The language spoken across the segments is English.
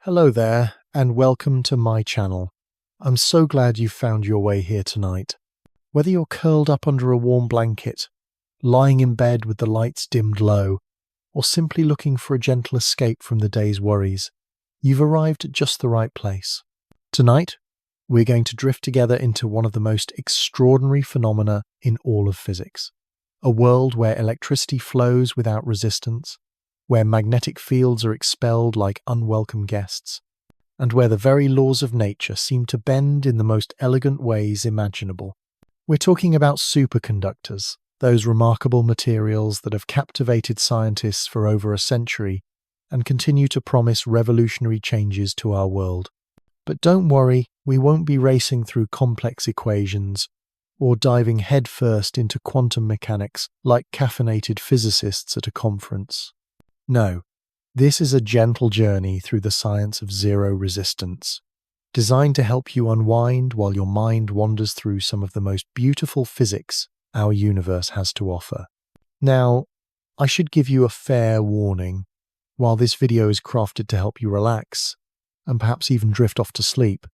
Hello there, and welcome to my channel. I'm so glad you found your way here tonight. Whether you're curled up under a warm blanket, lying in bed with the lights dimmed low, or simply looking for a gentle escape from the day's worries, you've arrived at just the right place. Tonight, we're going to drift together into one of the most extraordinary phenomena in all of physics. A world where electricity flows without resistance, where magnetic fields are expelled like unwelcome guests, and where the very laws of nature seem to bend in the most elegant ways imaginable. We're talking about superconductors, those remarkable materials that have captivated scientists for over a century and continue to promise revolutionary changes to our world. But don't worry, we won't be racing through complex equations or diving headfirst into quantum mechanics like caffeinated physicists at a conference. No, this is a gentle journey through the science of zero resistance, designed to help you unwind while your mind wanders through some of the most beautiful physics our universe has to offer. Now, I should give you a fair warning. While this video is crafted to help you relax, and perhaps even drift off to sleep,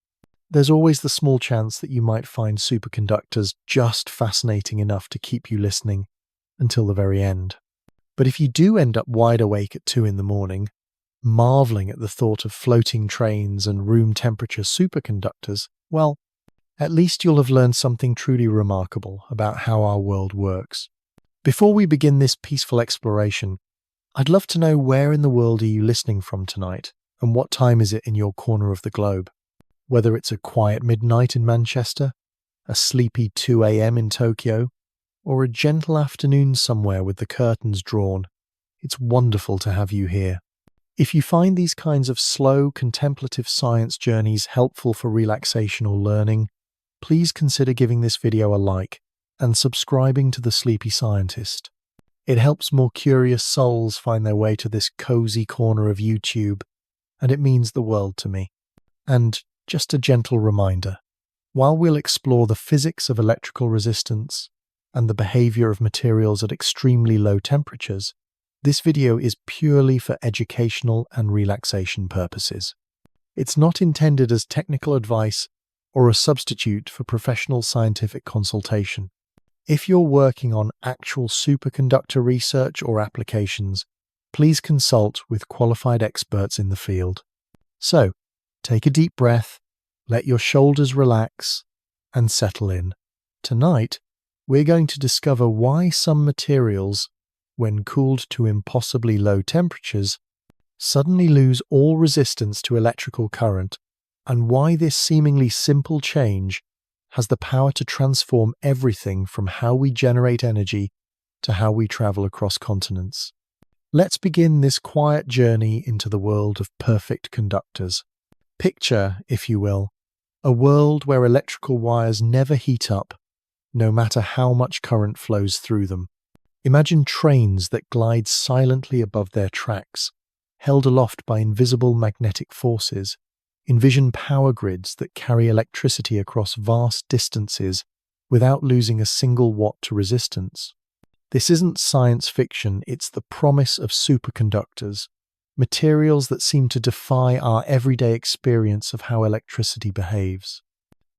there's always the small chance that you might find superconductors just fascinating enough to keep you listening until the very end. But if you do end up wide awake at 2 a.m, marveling at the thought of floating trains and room temperature superconductors, well, at least you'll have learned something truly remarkable about how our world works. Before we begin this peaceful exploration, I'd love to know, where in the world are you listening from tonight, and what time is it in your corner of the globe? Whether it's a quiet midnight in Manchester, a sleepy 2 a.m. in Tokyo, or a gentle afternoon somewhere with the curtains drawn, it's wonderful to have you here. If you find these kinds of slow, contemplative science journeys helpful for relaxation or learning, please consider giving this video a like and subscribing to The Sleepy Scientist. It helps more curious souls find their way to this cozy corner of YouTube, and it means the world to me. And just a gentle reminder, while we'll explore the physics of electrical resistance and the behavior of materials at extremely low temperatures, this video is purely for educational and relaxation purposes. It's not intended as technical advice or a substitute for professional scientific consultation. If you're working on actual superconductor research or applications, please consult with qualified experts in the field. So, take a deep breath, let your shoulders relax, and settle in. Tonight, we're going to discover why some materials, when cooled to impossibly low temperatures, suddenly lose all resistance to electrical current, and why this seemingly simple change has the power to transform everything from how we generate energy to how we travel across continents. Let's begin this quiet journey into the world of perfect conductors. Picture, if you will, a world where electrical wires never heat up, no matter how much current flows through them. Imagine trains that glide silently above their tracks, held aloft by invisible magnetic forces. Envision power grids that carry electricity across vast distances without losing a single watt to resistance. This isn't science fiction, it's the promise of superconductors, materials that seem to defy our everyday experience of how electricity behaves.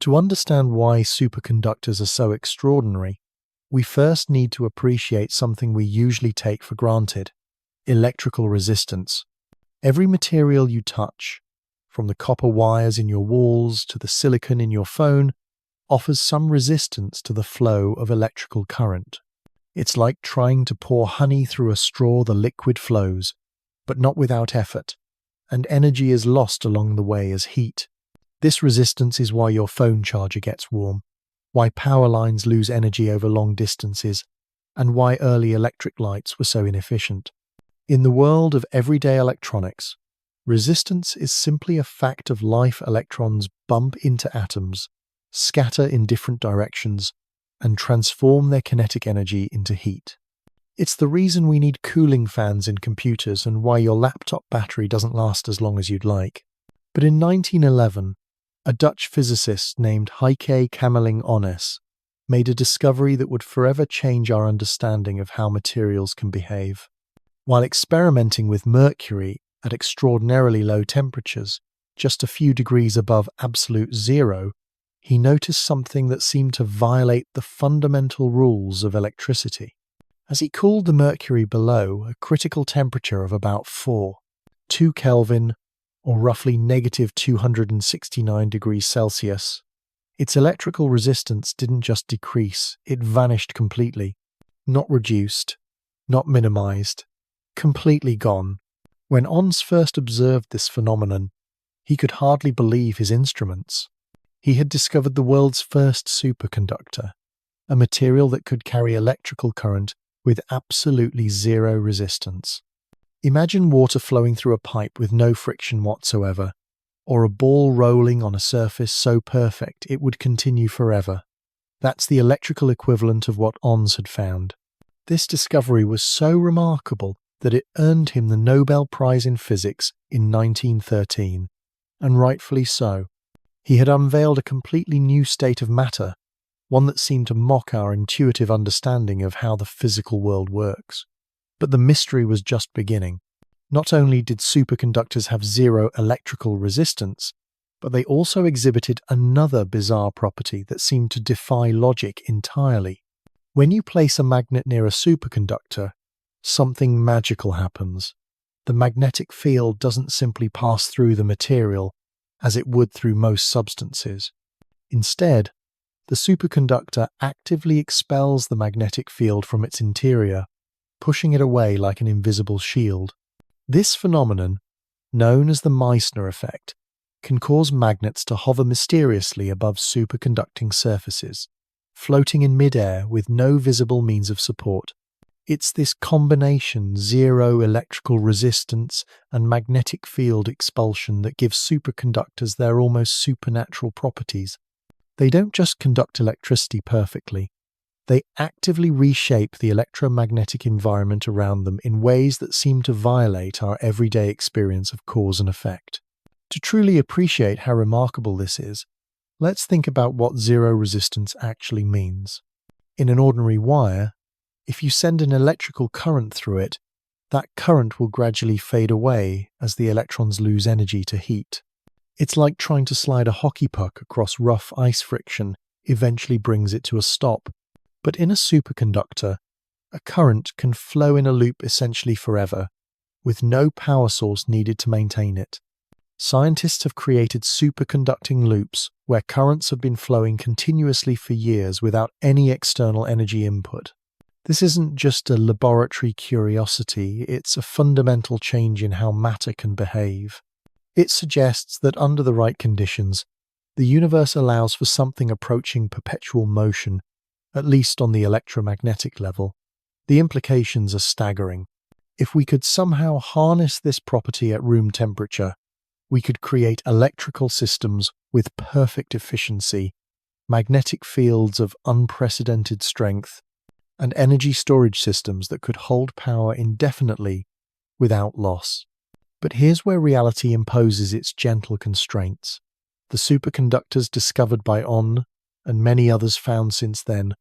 To understand why superconductors are so extraordinary, we first need to appreciate something we usually take for granted: electrical resistance. Every material you touch, from the copper wires in your walls to the silicon in your phone, offers some resistance to the flow of electrical current. It's like trying to pour honey through a straw. The liquid flows, but not without effort, and energy is lost along the way as heat. This resistance is why your phone charger gets warm, why power lines lose energy over long distances, and why early electric lights were so inefficient. In the world of everyday electronics, resistance is simply a fact of life. Electrons bump into atoms, scatter in different directions, and transform their kinetic energy into heat. It's the reason we need cooling fans in computers and why your laptop battery doesn't last as long as you'd like. But in 1911, a Dutch physicist named Kamerlingh Onnes made a discovery that would forever change our understanding of how materials can behave. While experimenting with mercury at extraordinarily low temperatures, just a few degrees above absolute zero, he noticed something that seemed to violate the fundamental rules of electricity. As he cooled the mercury below a critical temperature of about 2 Kelvin, or roughly negative 269 degrees Celsius, its electrical resistance didn't just decrease, it vanished completely. Not reduced, not minimized, completely gone. When Onnes first observed this phenomenon, he could hardly believe his instruments. He had discovered the world's first superconductor, a material that could carry electrical current with absolutely zero resistance. Imagine water flowing through a pipe with no friction whatsoever, or a ball rolling on a surface so perfect it would continue forever. That's the electrical equivalent of what Onnes had found. This discovery was so remarkable that it earned him the Nobel Prize in Physics in 1913, and rightfully so. He had unveiled a completely new state of matter, one that seemed to mock our intuitive understanding of how the physical world works. But the mystery was just beginning. Not only did superconductors have zero electrical resistance, but they also exhibited another bizarre property that seemed to defy logic entirely. When you place a magnet near a superconductor, something magical happens. The magnetic field doesn't simply pass through the material as it would through most substances. Instead, the superconductor actively expels the magnetic field from its interior, pushing it away like an invisible shield. This phenomenon, known as the Meissner effect, can cause magnets to hover mysteriously above superconducting surfaces, floating in midair with no visible means of support. It's this combination, zero electrical resistance and magnetic field expulsion, that gives superconductors their almost supernatural properties. They don't just conduct electricity perfectly, they actively reshape the electromagnetic environment around them in ways that seem to violate our everyday experience of cause and effect. To truly appreciate how remarkable this is, let's think about what zero resistance actually means. In an ordinary wire, if you send an electrical current through it, that current will gradually fade away as the electrons lose energy to heat. It's like trying to slide a hockey puck across rough ice. Friction eventually brings it to a stop. But in a superconductor, a current can flow in a loop essentially forever, with no power source needed to maintain it. Scientists have created superconducting loops where currents have been flowing continuously for years without any external energy input. This isn't just a laboratory curiosity, it's a fundamental change in how matter can behave. It suggests that under the right conditions, the universe allows for something approaching perpetual motion, at least on the electromagnetic level. The implications are staggering. If we could somehow harness this property at room temperature, we could create electrical systems with perfect efficiency, magnetic fields of unprecedented strength, and energy storage systems that could hold power indefinitely without loss. But here's where reality imposes its gentle constraints. The superconductors discovered by Onnes, and many others found since then,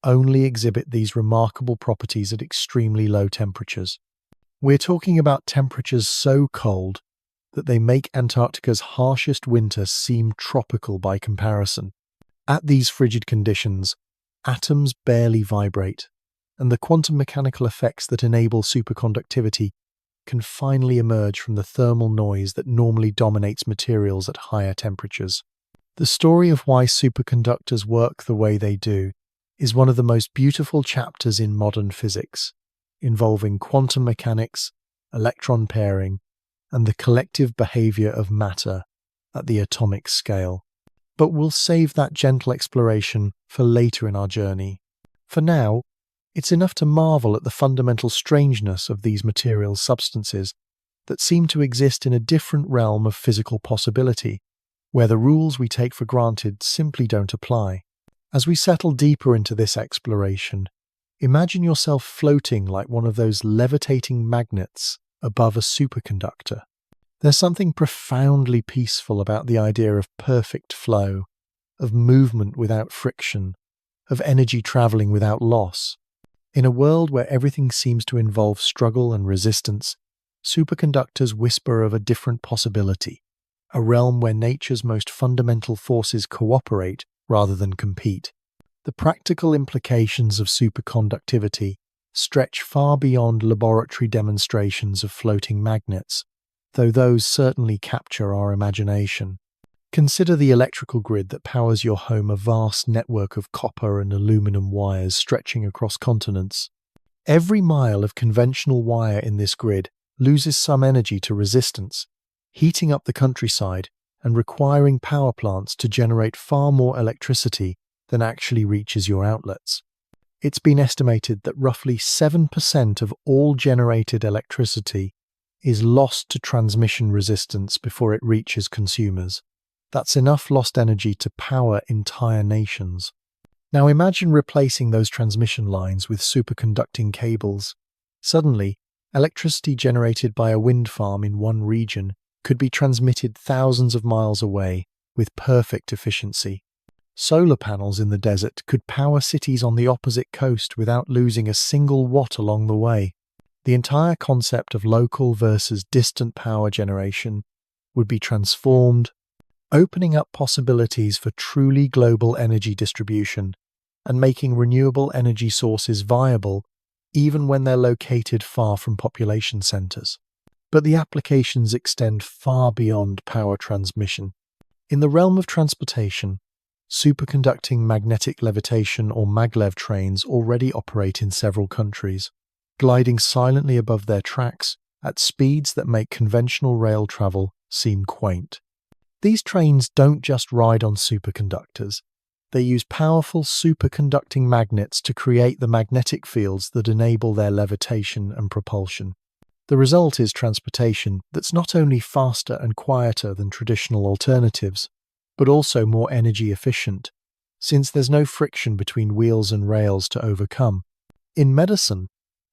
only exhibit these remarkable properties at extremely low temperatures. We're talking about temperatures so cold that they make Antarctica's harshest winter seem tropical by comparison. At these frigid conditions, atoms barely vibrate, and the quantum mechanical effects that enable superconductivity can finally emerge from the thermal noise that normally dominates materials at higher temperatures. The story of why superconductors work the way they do is one of the most beautiful chapters in modern physics, involving quantum mechanics, electron pairing, and the collective behavior of matter at the atomic scale. But we'll save that gentle exploration for later in our journey. For now, it's enough to marvel at the fundamental strangeness of these material substances that seem to exist in a different realm of physical possibility, where the rules we take for granted simply don't apply. As we settle deeper into this exploration, imagine yourself floating like one of those levitating magnets above a superconductor. There's something profoundly peaceful about the idea of perfect flow, of movement without friction, of energy traveling without loss. In a world where everything seems to involve struggle and resistance, superconductors whisper of a different possibility, a realm where nature's most fundamental forces cooperate rather than compete. The practical implications of superconductivity stretch far beyond laboratory demonstrations of floating magnets, though those certainly capture our imagination. Consider the electrical grid that powers your home, a vast network of copper and aluminum wires stretching across continents. Every mile of conventional wire in this grid loses some energy to resistance, heating up the countryside and requiring power plants to generate far more electricity than actually reaches your outlets. It's been estimated that roughly 7% of all generated electricity is lost to transmission resistance before it reaches consumers. That's enough lost energy to power entire nations. Now imagine replacing those transmission lines with superconducting cables. Suddenly, electricity generated by a wind farm in one region could be transmitted thousands of miles away with perfect efficiency. Solar panels in the desert could power cities on the opposite coast without losing a single watt along the way. The entire concept of local versus distant power generation would be transformed, opening up possibilities for truly global energy distribution and making renewable energy sources viable even when they're located far from population centers. But the applications extend far beyond power transmission. In the realm of transportation, superconducting magnetic levitation or maglev trains already operate in several countries, gliding silently above their tracks at speeds that make conventional rail travel seem quaint. These trains don't just ride on superconductors. They use powerful superconducting magnets to create the magnetic fields that enable their levitation and propulsion. The result is transportation that's not only faster and quieter than traditional alternatives, but also more energy efficient, since there's no friction between wheels and rails to overcome. In medicine,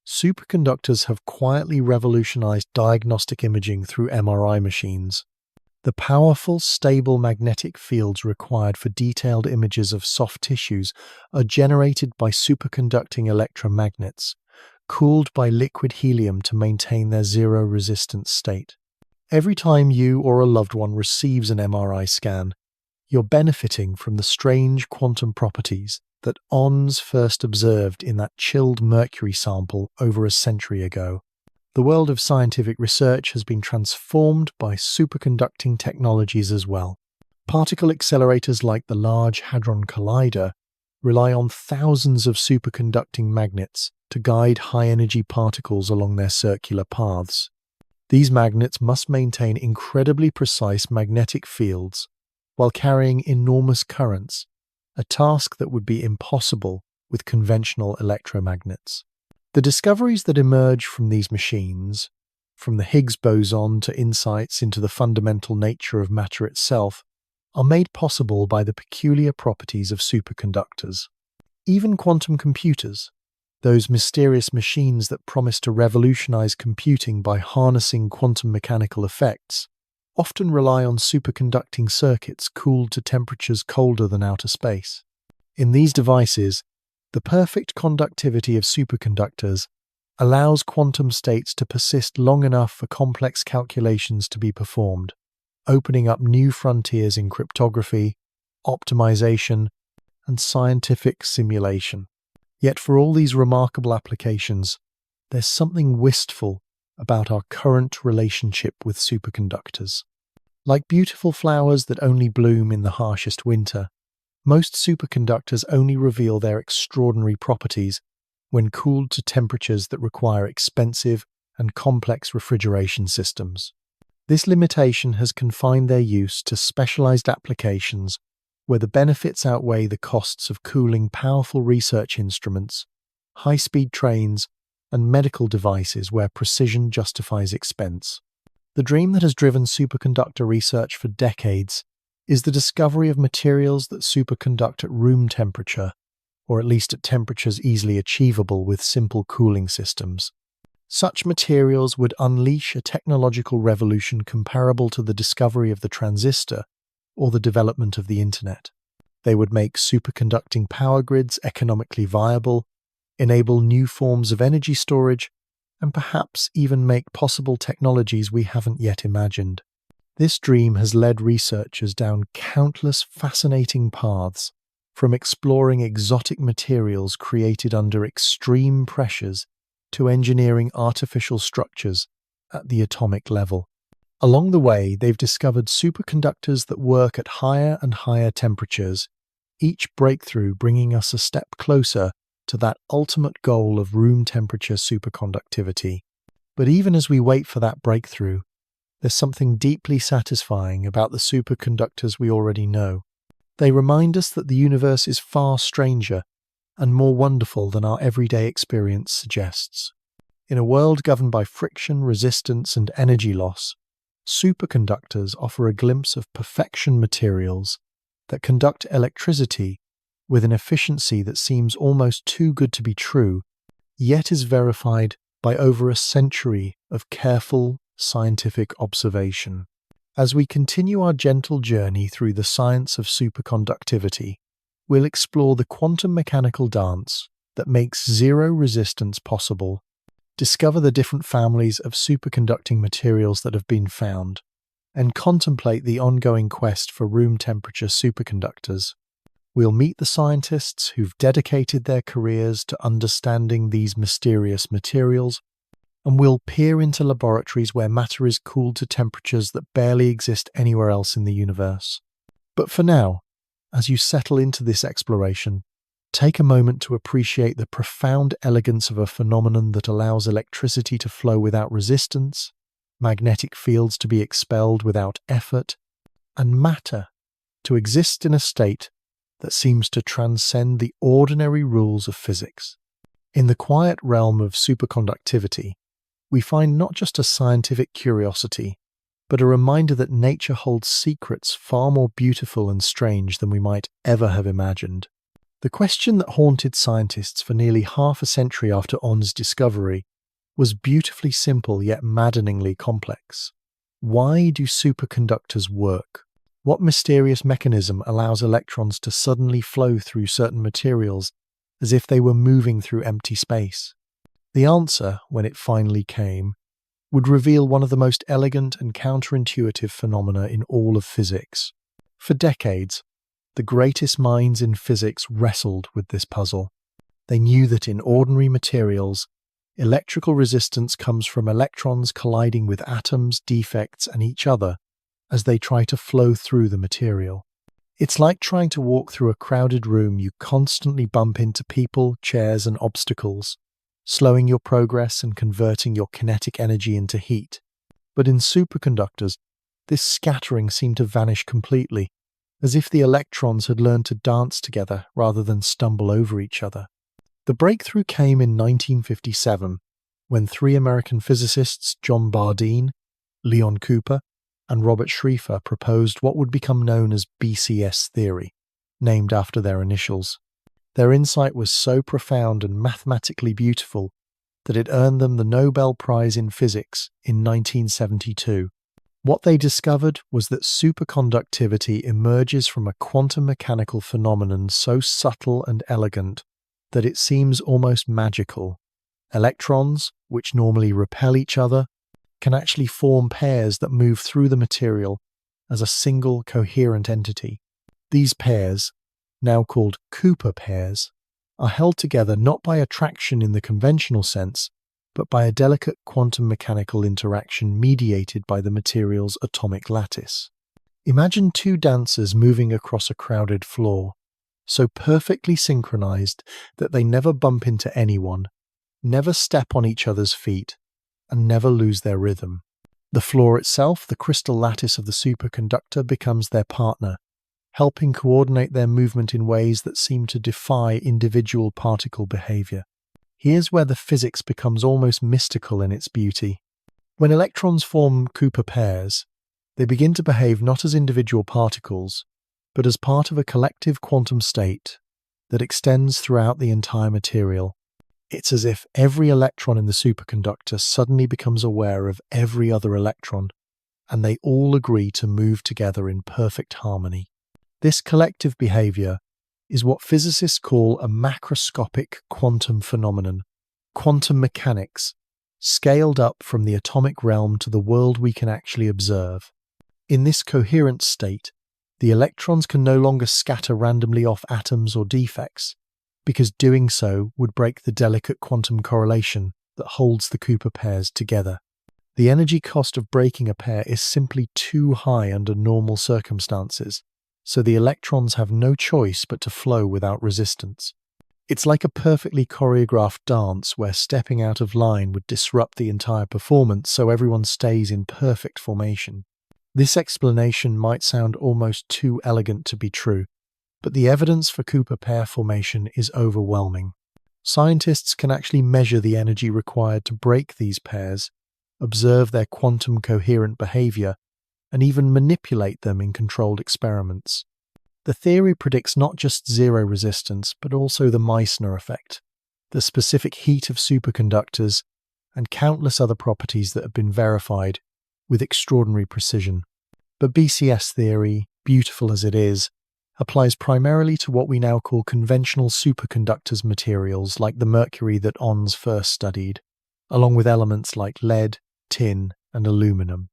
superconductors have quietly revolutionized diagnostic imaging through MRI machines. The powerful, stable magnetic fields required for detailed images of soft tissues are generated by superconducting electromagnets, cooled by liquid helium to maintain their zero-resistance state. Every time you or a loved one receives an MRI scan, you're benefiting from the strange quantum properties that Onnes first observed in that chilled mercury sample over a century ago. The world of scientific research has been transformed by superconducting technologies as well. Particle accelerators like the Large Hadron Collider rely on thousands of superconducting magnets to guide high-energy particles along their circular paths. These magnets must maintain incredibly precise magnetic fields while carrying enormous currents, a task that would be impossible with conventional electromagnets. The discoveries that emerge from these machines, from the Higgs boson to insights into the fundamental nature of matter itself, are made possible by the peculiar properties of superconductors. Even quantum computers, those mysterious machines that promise to revolutionize computing by harnessing quantum mechanical effects, often rely on superconducting circuits cooled to temperatures colder than outer space. In these devices, the perfect conductivity of superconductors allows quantum states to persist long enough for complex calculations to be performed, opening up new frontiers in cryptography, optimization, and scientific simulation. Yet for all these remarkable applications, there's something wistful about our current relationship with superconductors. Like beautiful flowers that only bloom in the harshest winter, most superconductors only reveal their extraordinary properties when cooled to temperatures that require expensive and complex refrigeration systems. This limitation has confined their use to specialized applications where the benefits outweigh the costs of cooling powerful research instruments, high-speed trains, and medical devices where precision justifies expense. The dream that has driven superconductor research for decades is the discovery of materials that superconduct at room temperature, or at least at temperatures easily achievable with simple cooling systems. Such materials would unleash a technological revolution comparable to the discovery of the transistor or the development of the internet. They would make superconducting power grids economically viable, enable new forms of energy storage, and perhaps even make possible technologies we haven't yet imagined. This dream has led researchers down countless fascinating paths, from exploring exotic materials created under extreme pressures to engineering artificial structures at the atomic level. Along the way, they've discovered superconductors that work at higher and higher temperatures, each breakthrough bringing us a step closer to that ultimate goal of room temperature superconductivity. But even as we wait for that breakthrough, there's something deeply satisfying about the superconductors we already know. They remind us that the universe is far stranger and more wonderful than our everyday experience suggests. In a world governed by friction, resistance, and energy loss, superconductors offer a glimpse of perfection materials that conduct electricity with an efficiency that seems almost too good to be true, yet is verified by over a century of careful scientific observation. As we continue our gentle journey through the science of superconductivity, we'll explore the quantum mechanical dance that makes zero resistance possible, discover the different families of superconducting materials that have been found, and contemplate the ongoing quest for room temperature superconductors. We'll meet the scientists who've dedicated their careers to understanding these mysterious materials, and we'll peer into laboratories where matter is cooled to temperatures that barely exist anywhere else in the universe. But for now, as you settle into this exploration, take a moment to appreciate the profound elegance of a phenomenon that allows electricity to flow without resistance, magnetic fields to be expelled without effort, and matter to exist in a state that seems to transcend the ordinary rules of physics. In the quiet realm of superconductivity, we find not just a scientific curiosity, but a reminder that nature holds secrets far more beautiful and strange than we might ever have imagined. The question that haunted scientists for nearly half a century after Onnes' discovery was beautifully simple yet maddeningly complex. Why do superconductors work? What mysterious mechanism allows electrons to suddenly flow through certain materials as if they were moving through empty space? The answer, when it finally came, would reveal one of the most elegant and counterintuitive phenomena in all of physics. For decades, the greatest minds in physics wrestled with this puzzle. They knew that in ordinary materials, electrical resistance comes from electrons colliding with atoms, defects, and each other as they try to flow through the material. It's like trying to walk through a crowded room. You constantly bump into people, chairs, and obstacles, slowing your progress and converting your kinetic energy into heat. But in superconductors, this scattering seemed to vanish completely, as if the electrons had learned to dance together rather than stumble over each other. The breakthrough came in 1957, when three American physicists, John Bardeen, Leon Cooper, and Robert Schrieffer, proposed what would become known as BCS theory, named after their initials. Their insight was so profound and mathematically beautiful that it earned them the Nobel Prize in Physics in 1972. What they discovered was that superconductivity emerges from a quantum mechanical phenomenon so subtle and elegant that it seems almost magical. Electrons, which normally repel each other, can actually form pairs that move through the material as a single coherent entity. These pairs, now called Cooper pairs, are held together not by attraction in the conventional sense, but by a delicate quantum mechanical interaction mediated by the material's atomic lattice. Imagine two dancers moving across a crowded floor, so perfectly synchronized that they never bump into anyone, never step on each other's feet, and never lose their rhythm. The floor itself, the crystal lattice of the superconductor, becomes their partner, helping coordinate their movement in ways that seem to defy individual particle behavior. Here's where the physics becomes almost mystical in its beauty. When electrons form Cooper pairs, they begin to behave not as individual particles, but as part of a collective quantum state that extends throughout the entire material. It's as if every electron in the superconductor suddenly becomes aware of every other electron, and they all agree to move together in perfect harmony. This collective behavior is what physicists call a macroscopic quantum phenomenon. Quantum mechanics scaled up from the atomic realm to the world we can actually observe. In this coherent state, the electrons can no longer scatter randomly off atoms or defects, because doing so would break the delicate quantum correlation that holds the Cooper pairs together. The energy cost of breaking a pair is simply too high under normal circumstances, so the electrons have no choice but to flow without resistance. It's like a perfectly choreographed dance where stepping out of line would disrupt the entire performance, so everyone stays in perfect formation. This explanation might sound almost too elegant to be true, but the evidence for Cooper pair formation is overwhelming. Scientists can actually measure the energy required to break these pairs, observe their quantum coherent behavior, and even manipulate them in controlled experiments. The theory predicts not just zero resistance, but also the Meissner effect, the specific heat of superconductors, and countless other properties that have been verified with extraordinary precision. But BCS theory, beautiful as it is, applies primarily to what we now call conventional superconductors materials like the mercury that Onnes first studied, along with elements like lead, tin, and aluminum.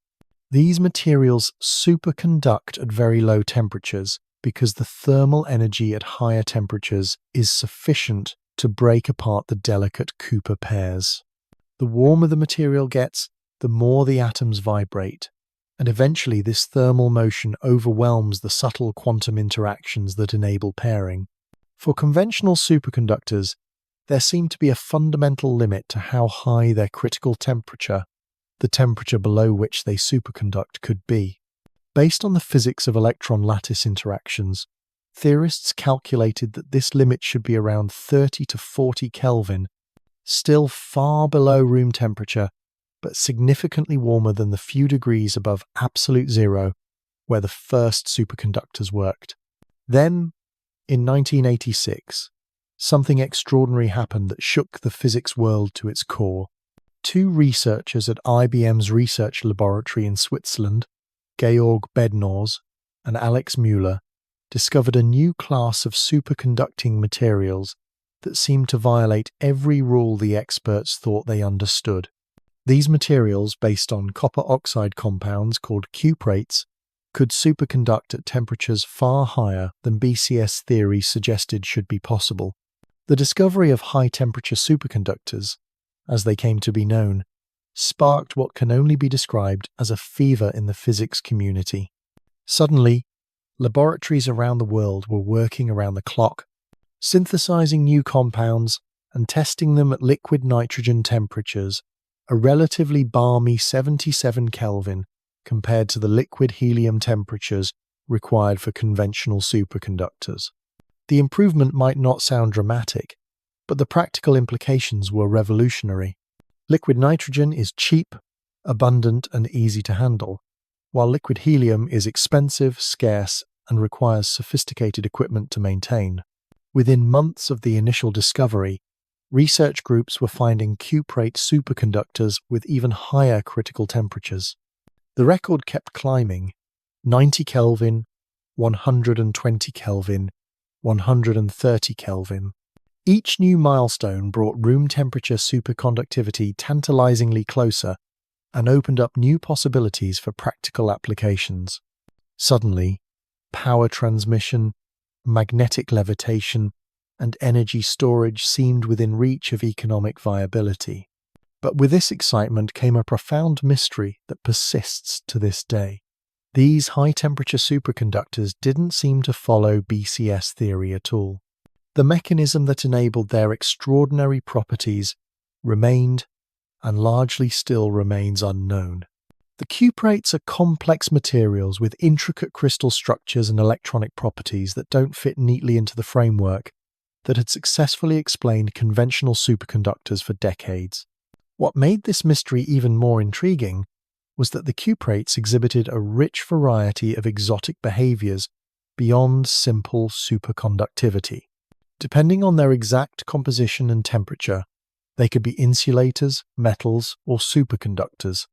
These materials superconduct at very low temperatures because the thermal energy at higher temperatures is sufficient to break apart the delicate Cooper pairs. The warmer the material gets, the more the atoms vibrate, and eventually this thermal motion overwhelms the subtle quantum interactions that enable pairing. For conventional superconductors, there seemed to be a fundamental limit to how high their critical temperature, the temperature below which they superconduct, could be. Based on the physics of electron lattice interactions, theorists calculated that this limit should be around 30 to 40 Kelvin, still far below room temperature, but significantly warmer than the few degrees above absolute zero where the first superconductors worked. Then, in 1986, something extraordinary happened that shook the physics world to its core. Two researchers at IBM's research laboratory in Switzerland, Georg Bednorz and Alex Müller, discovered a new class of superconducting materials that seemed to violate every rule the experts thought they understood. These materials, based on copper oxide compounds called cuprates, could superconduct at temperatures far higher than BCS theory suggested should be possible. The discovery of high-temperature superconductors, as they came to be known, sparked what can only be described as a fever in the physics community. Suddenly, laboratories around the world were working around the clock, synthesizing new compounds and testing them at liquid nitrogen temperatures, a relatively balmy 77 Kelvin compared to the liquid helium temperatures required for conventional superconductors. The improvement might not sound dramatic, but the practical implications were revolutionary. Liquid nitrogen is cheap, abundant, and easy to handle, while liquid helium is expensive, scarce, and requires sophisticated equipment to maintain. Within months of the initial discovery, research groups were finding cuprate superconductors with even higher critical temperatures. The record kept climbing: 90 Kelvin, 120 Kelvin, 130 Kelvin. Each new milestone brought room temperature superconductivity tantalizingly closer and opened up new possibilities for practical applications. Suddenly, power transmission, magnetic levitation, and energy storage seemed within reach of economic viability. But with this excitement came a profound mystery that persists to this day. These high-temperature superconductors didn't seem to follow BCS theory at all. The mechanism that enabled their extraordinary properties remained, and largely still remains, unknown. The cuprates are complex materials with intricate crystal structures and electronic properties that don't fit neatly into the framework that had successfully explained conventional superconductors for decades. What made this mystery even more intriguing was that the cuprates exhibited a rich variety of exotic behaviors beyond simple superconductivity. Depending on their exact composition and temperature, they could be insulators, metals, or superconductors.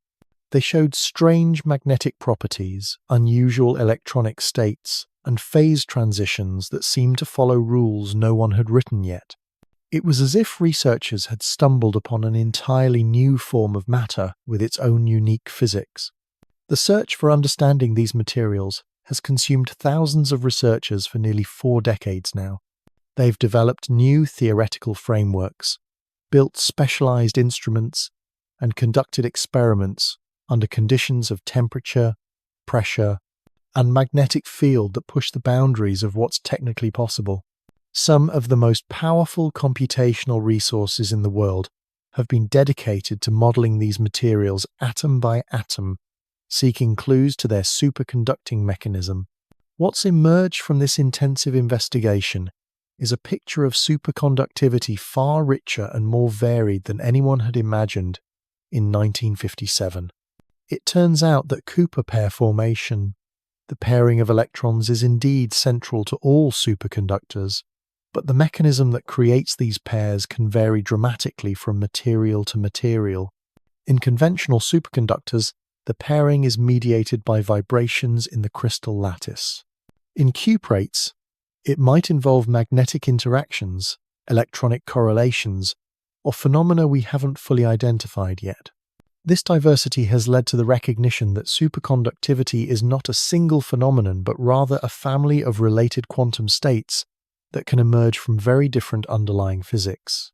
They showed strange magnetic properties, unusual electronic states, and phase transitions that seemed to follow rules no one had written yet. It was as if researchers had stumbled upon an entirely new form of matter with its own unique physics. The search for understanding these materials has consumed thousands of researchers for nearly 4 decades now. They've developed new theoretical frameworks, built specialized instruments, and conducted experiments under conditions of temperature, pressure, and magnetic field that push the boundaries of what's technically possible. Some of the most powerful computational resources in the world have been dedicated to modeling these materials atom by atom, seeking clues to their superconducting mechanism. What's emerged from this intensive investigation is a picture of superconductivity far richer and more varied than anyone had imagined in 1957. It turns out that Cooper pair formation, the pairing of electrons, is indeed central to all superconductors, but the mechanism that creates these pairs can vary dramatically from material to material. In conventional superconductors, the pairing is mediated by vibrations in the crystal lattice. In cuprates, it might involve magnetic interactions, electronic correlations, or phenomena we haven't fully identified yet. This diversity has led to the recognition that superconductivity is not a single phenomenon, but rather a family of related quantum states that can emerge from very different underlying physics.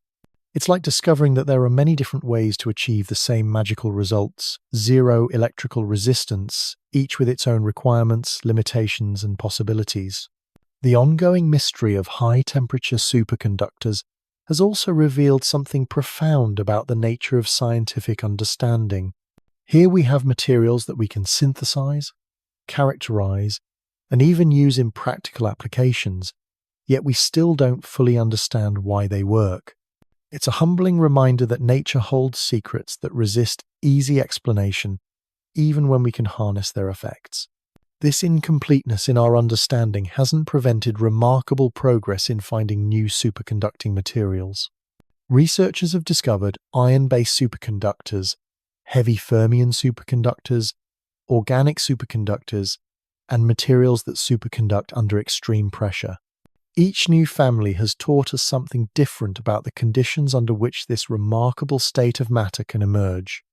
It's like discovering that there are many different ways to achieve the same magical results, zero electrical resistance, each with its own requirements, limitations, and possibilities. The ongoing mystery of high-temperature superconductors has also revealed something profound about the nature of scientific understanding. Here we have materials that we can synthesize, characterize, and even use in practical applications, yet we still don't fully understand why they work. It's a humbling reminder that nature holds secrets that resist easy explanation, even when we can harness their effects. This incompleteness in our understanding hasn't prevented remarkable progress in finding new superconducting materials. Researchers have discovered iron-based superconductors, heavy fermion superconductors, organic superconductors, and materials that superconduct under extreme pressure. Each new family has taught us something different about the conditions under which this remarkable state of matter can emerge.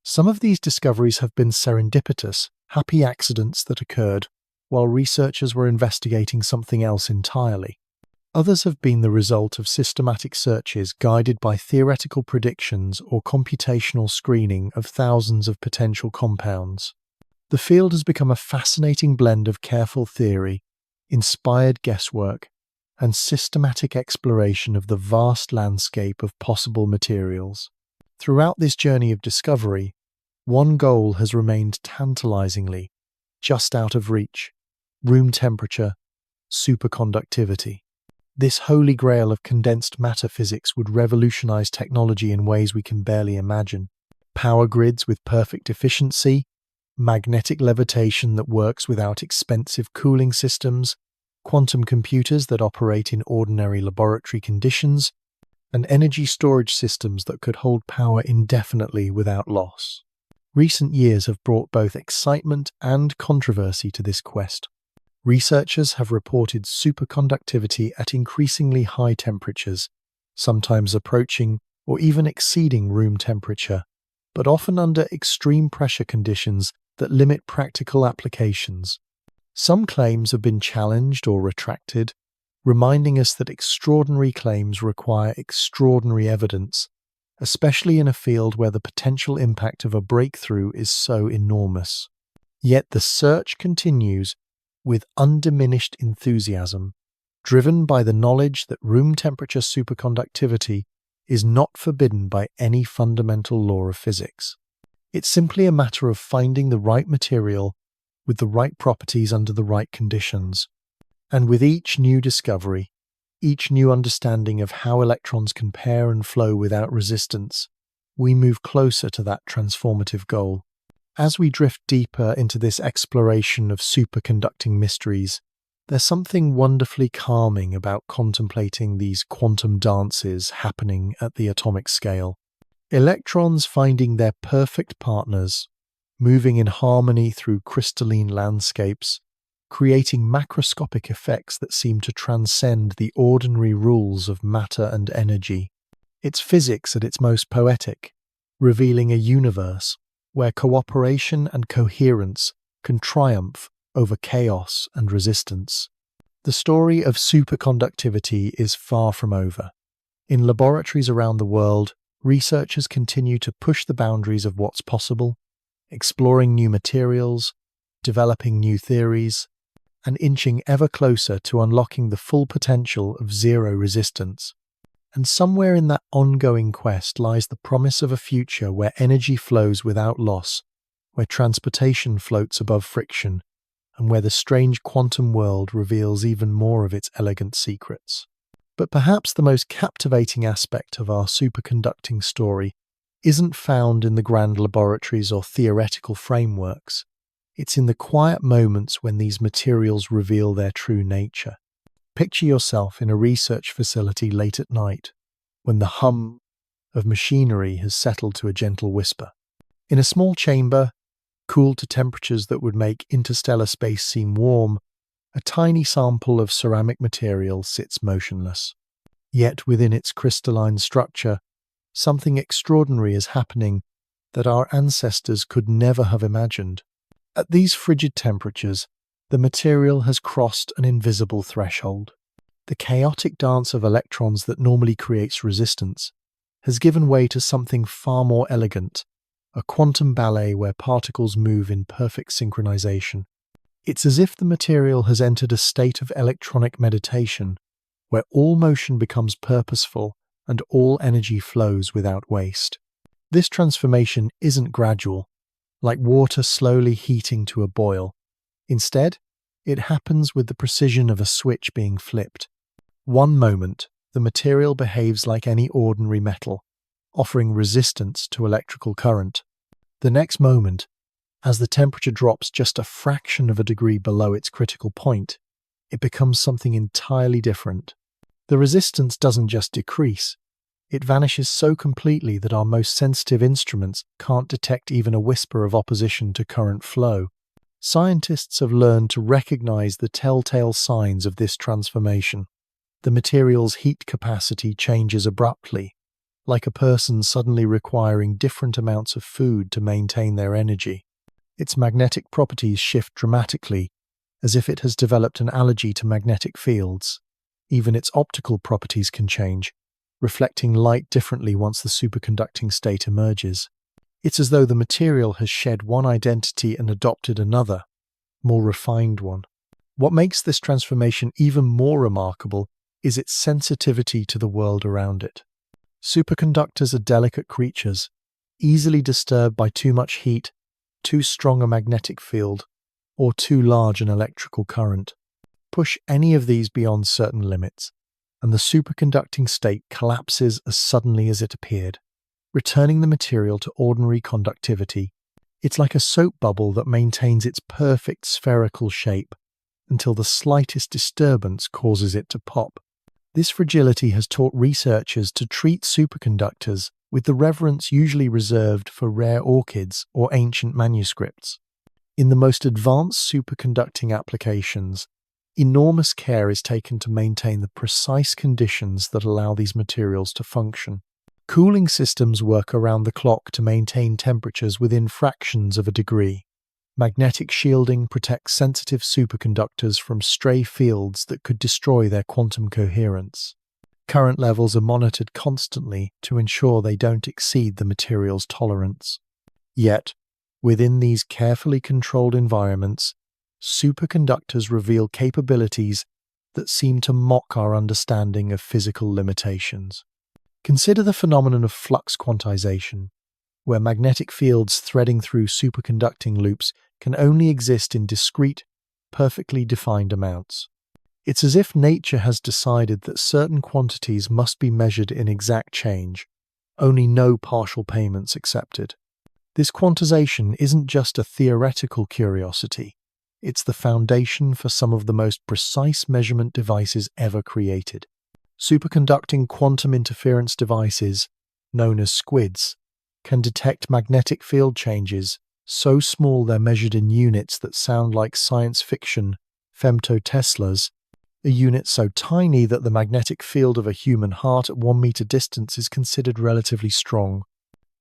Some of these discoveries have been serendipitous, happy accidents that occurred while researchers were investigating something else entirely. Others have been the result of systematic searches guided by theoretical predictions or computational screening of thousands of potential compounds. The field has become a fascinating blend of careful theory, inspired guesswork, and systematic exploration of the vast landscape of possible materials. Throughout this journey of discovery, one goal has remained tantalizingly just out of reach: room temperature, superconductivity. This holy grail of condensed matter physics would revolutionize technology in ways we can barely imagine. Power grids with perfect efficiency, magnetic levitation that works without expensive cooling systems, quantum computers that operate in ordinary laboratory conditions, and energy storage systems that could hold power indefinitely without loss. Recent years have brought both excitement and controversy to this quest. Researchers have reported superconductivity at increasingly high temperatures, sometimes approaching or even exceeding room temperature, but often under extreme pressure conditions that limit practical applications. Some claims have been challenged or retracted, reminding us that extraordinary claims require extraordinary evidence, especially in a field where the potential impact of a breakthrough is so enormous. Yet the search continues with undiminished enthusiasm, driven by the knowledge that room temperature superconductivity is not forbidden by any fundamental law of physics. It's simply a matter of finding the right material with the right properties under the right conditions. And with each new discovery, each new understanding of how electrons can pair and flow without resistance, we move closer to that transformative goal. As we drift deeper into this exploration of superconducting mysteries, there's something wonderfully calming about contemplating these quantum dances happening at the atomic scale. Electrons finding their perfect partners, moving in harmony through crystalline landscapes, creating macroscopic effects that seem to transcend the ordinary rules of matter and energy. It's physics at its most poetic, revealing a universe where cooperation and coherence can triumph over chaos and resistance. The story of superconductivity is far from over. In laboratories around the world, researchers continue to push the boundaries of what's possible, exploring new materials, developing new theories, and inching ever closer to unlocking the full potential of zero resistance. And somewhere in that ongoing quest lies the promise of a future where energy flows without loss, where transportation floats above friction, and where the strange quantum world reveals even more of its elegant secrets. But perhaps the most captivating aspect of our superconducting story isn't found in the grand laboratories or theoretical frameworks. It's in the quiet moments when these materials reveal their true nature. Picture yourself in a research facility late at night, when the hum of machinery has settled to a gentle whisper. In a small chamber, cooled to temperatures that would make interstellar space seem warm, a tiny sample of ceramic material sits motionless. Yet within its crystalline structure, something extraordinary is happening that our ancestors could never have imagined. At these frigid temperatures, the material has crossed an invisible threshold. The chaotic dance of electrons that normally creates resistance has given way to something far more elegant, a quantum ballet where particles move in perfect synchronization. It's as if the material has entered a state of electronic meditation, where all motion becomes purposeful and all energy flows without waste. This transformation isn't gradual, like water slowly heating to a boil. Instead, it happens with the precision of a switch being flipped. One moment, the material behaves like any ordinary metal, offering resistance to electrical current. The next moment, as the temperature drops just a fraction of a degree below its critical point, it becomes something entirely different. The resistance doesn't just decrease, it vanishes so completely that our most sensitive instruments can't detect even a whisper of opposition to current flow. Scientists have learned to recognize the telltale signs of this transformation. The material's heat capacity changes abruptly, like a person suddenly requiring different amounts of food to maintain their energy. Its magnetic properties shift dramatically, as if it has developed an allergy to magnetic fields. Even its optical properties can change, reflecting light differently once the superconducting state emerges. It's as though the material has shed one identity and adopted another, more refined one. What makes this transformation even more remarkable is its sensitivity to the world around it. Superconductors are delicate creatures, easily disturbed by too much heat, too strong a magnetic field, or too large an electrical current. Push any of these beyond certain limits, and the superconducting state collapses as suddenly as it appeared, returning the material to ordinary conductivity. It's like a soap bubble that maintains its perfect spherical shape until the slightest disturbance causes it to pop. This fragility has taught researchers to treat superconductors with the reverence usually reserved for rare orchids or ancient manuscripts. In the most advanced superconducting applications, enormous care is taken to maintain the precise conditions that allow these materials to function. Cooling systems work around the clock to maintain temperatures within fractions of a degree. Magnetic shielding protects sensitive superconductors from stray fields that could destroy their quantum coherence. Current levels are monitored constantly to ensure they don't exceed the material's tolerance. Yet, within these carefully controlled environments, superconductors reveal capabilities that seem to mock our understanding of physical limitations. Consider the phenomenon of flux quantization, where magnetic fields threading through superconducting loops can only exist in discrete, perfectly defined amounts. It's as if nature has decided that certain quantities must be measured in exact change, only no partial payments accepted. This quantization isn't just a theoretical curiosity, it's the foundation for some of the most precise measurement devices ever created. Superconducting quantum interference devices, known as SQUIDs, can detect magnetic field changes so small they're measured in units that sound like science fiction femtoteslas, a unit so tiny that the magnetic field of a human heart at 1 meter distance is considered relatively strong.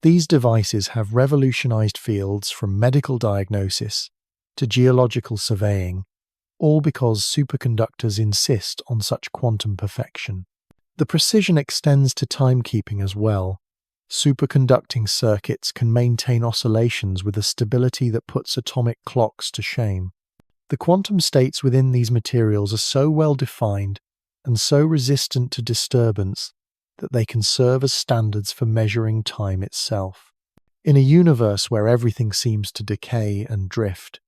These devices have revolutionized fields from medical diagnosis to geological surveying, all because superconductors insist on such quantum perfection. The precision extends to timekeeping as well. Superconducting circuits can maintain oscillations with a stability that puts atomic clocks to shame. The quantum states within these materials are so well defined and so resistant to disturbance that they can serve as standards for measuring time itself. In a universe where everything seems to decay and drift,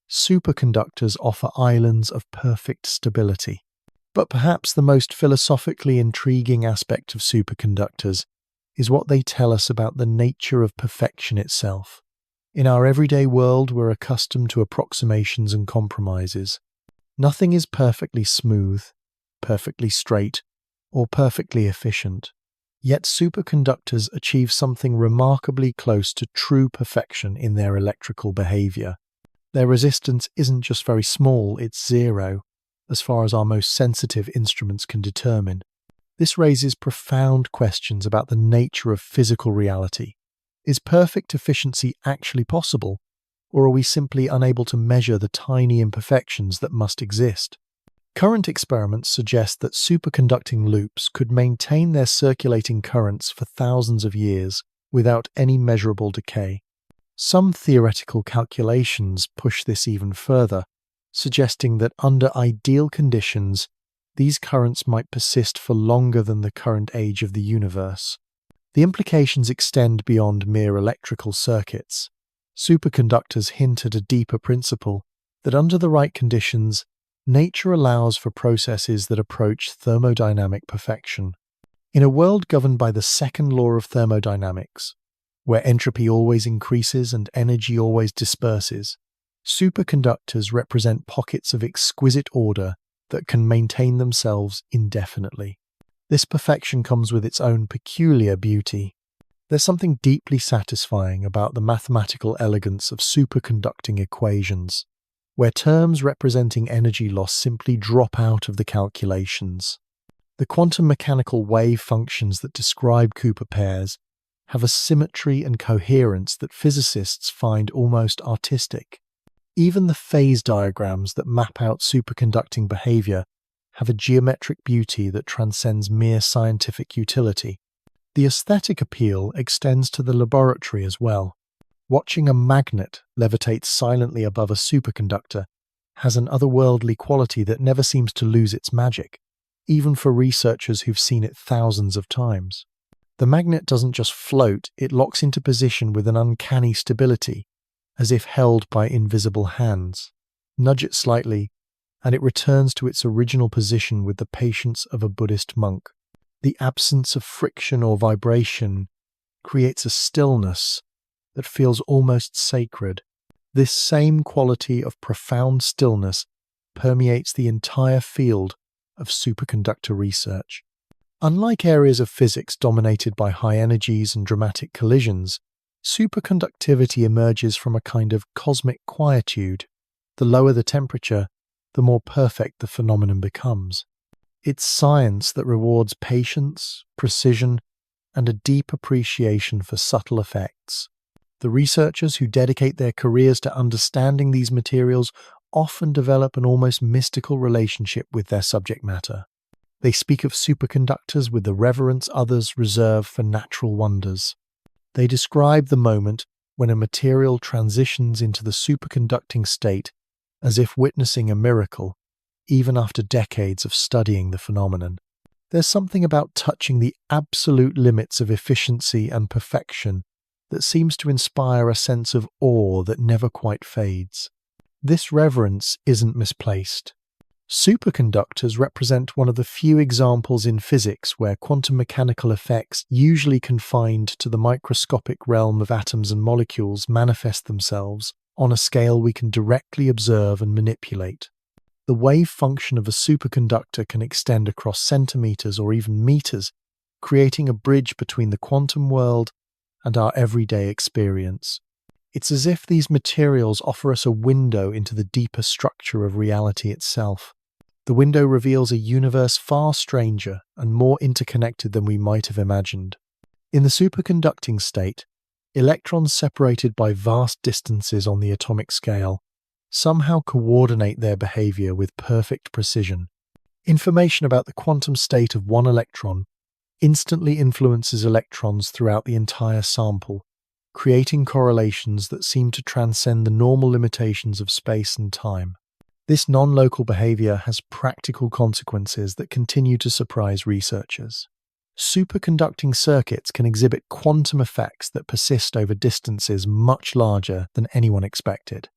superconductors offer islands of perfect stability. But perhaps the most philosophically intriguing aspect of superconductors is what they tell us about the nature of perfection itself. In our everyday world, we're accustomed to approximations and compromises. Nothing is perfectly smooth, perfectly straight, or perfectly efficient. Yet superconductors achieve something remarkably close to true perfection in their electrical behavior. Their resistance isn't just very small, it's zero, as far as our most sensitive instruments can determine. This raises profound questions about the nature of physical reality. Is perfect efficiency actually possible, or are we simply unable to measure the tiny imperfections that must exist? Current experiments suggest that superconducting loops could maintain their circulating currents for thousands of years without any measurable decay. Some theoretical calculations push this even further, suggesting that under ideal conditions, these currents might persist for longer than the current age of the universe. The implications extend beyond mere electrical circuits. Superconductors hint at a deeper principle that under the right conditions, nature allows for processes that approach thermodynamic perfection. In a world governed by the second law of thermodynamics, where entropy always increases and energy always disperses, superconductors represent pockets of exquisite order that can maintain themselves indefinitely. This perfection comes with its own peculiar beauty. There's something deeply satisfying about the mathematical elegance of superconducting equations, where terms representing energy loss simply drop out of the calculations. The quantum mechanical wave functions that describe Cooper pairs have a symmetry and coherence that physicists find almost artistic. Even the phase diagrams that map out superconducting behavior have a geometric beauty that transcends mere scientific utility. The aesthetic appeal extends to the laboratory as well. Watching a magnet levitate silently above a superconductor has an otherworldly quality that never seems to lose its magic, even for researchers who've seen it thousands of times. The magnet doesn't just float, it locks into position with an uncanny stability, as if held by invisible hands. Nudge it slightly, and it returns to its original position with the patience of a Buddhist monk. The absence of friction or vibration creates a stillness that feels almost sacred. This same quality of profound stillness permeates the entire field of superconductor research. Unlike areas of physics dominated by high energies and dramatic collisions, superconductivity emerges from a kind of cosmic quietude. The lower the temperature, the more perfect the phenomenon becomes. It's science that rewards patience, precision, and a deep appreciation for subtle effects. The researchers who dedicate their careers to understanding these materials often develop an almost mystical relationship with their subject matter. They speak of superconductors with the reverence others reserve for natural wonders. They describe the moment when a material transitions into the superconducting state as if witnessing a miracle, even after decades of studying the phenomenon. There's something about touching the absolute limits of efficiency and perfection that seems to inspire a sense of awe that never quite fades. This reverence isn't misplaced. Superconductors represent one of the few examples in physics where quantum mechanical effects, usually confined to the microscopic realm of atoms and molecules, manifest themselves on a scale we can directly observe and manipulate. The wave function of a superconductor can extend across centimeters or even meters, creating a bridge between the quantum world and our everyday experience. It's as if these materials offer us a window into the deeper structure of reality itself. The window reveals a universe far stranger and more interconnected than we might have imagined. In the superconducting state, electrons separated by vast distances on the atomic scale somehow coordinate their behavior with perfect precision. Information about the quantum state of one electron instantly influences electrons throughout the entire sample, creating correlations that seem to transcend the normal limitations of space and time. This non-local behavior has practical consequences that continue to surprise researchers. Superconducting circuits can exhibit quantum effects that persist over distances much larger than anyone expected.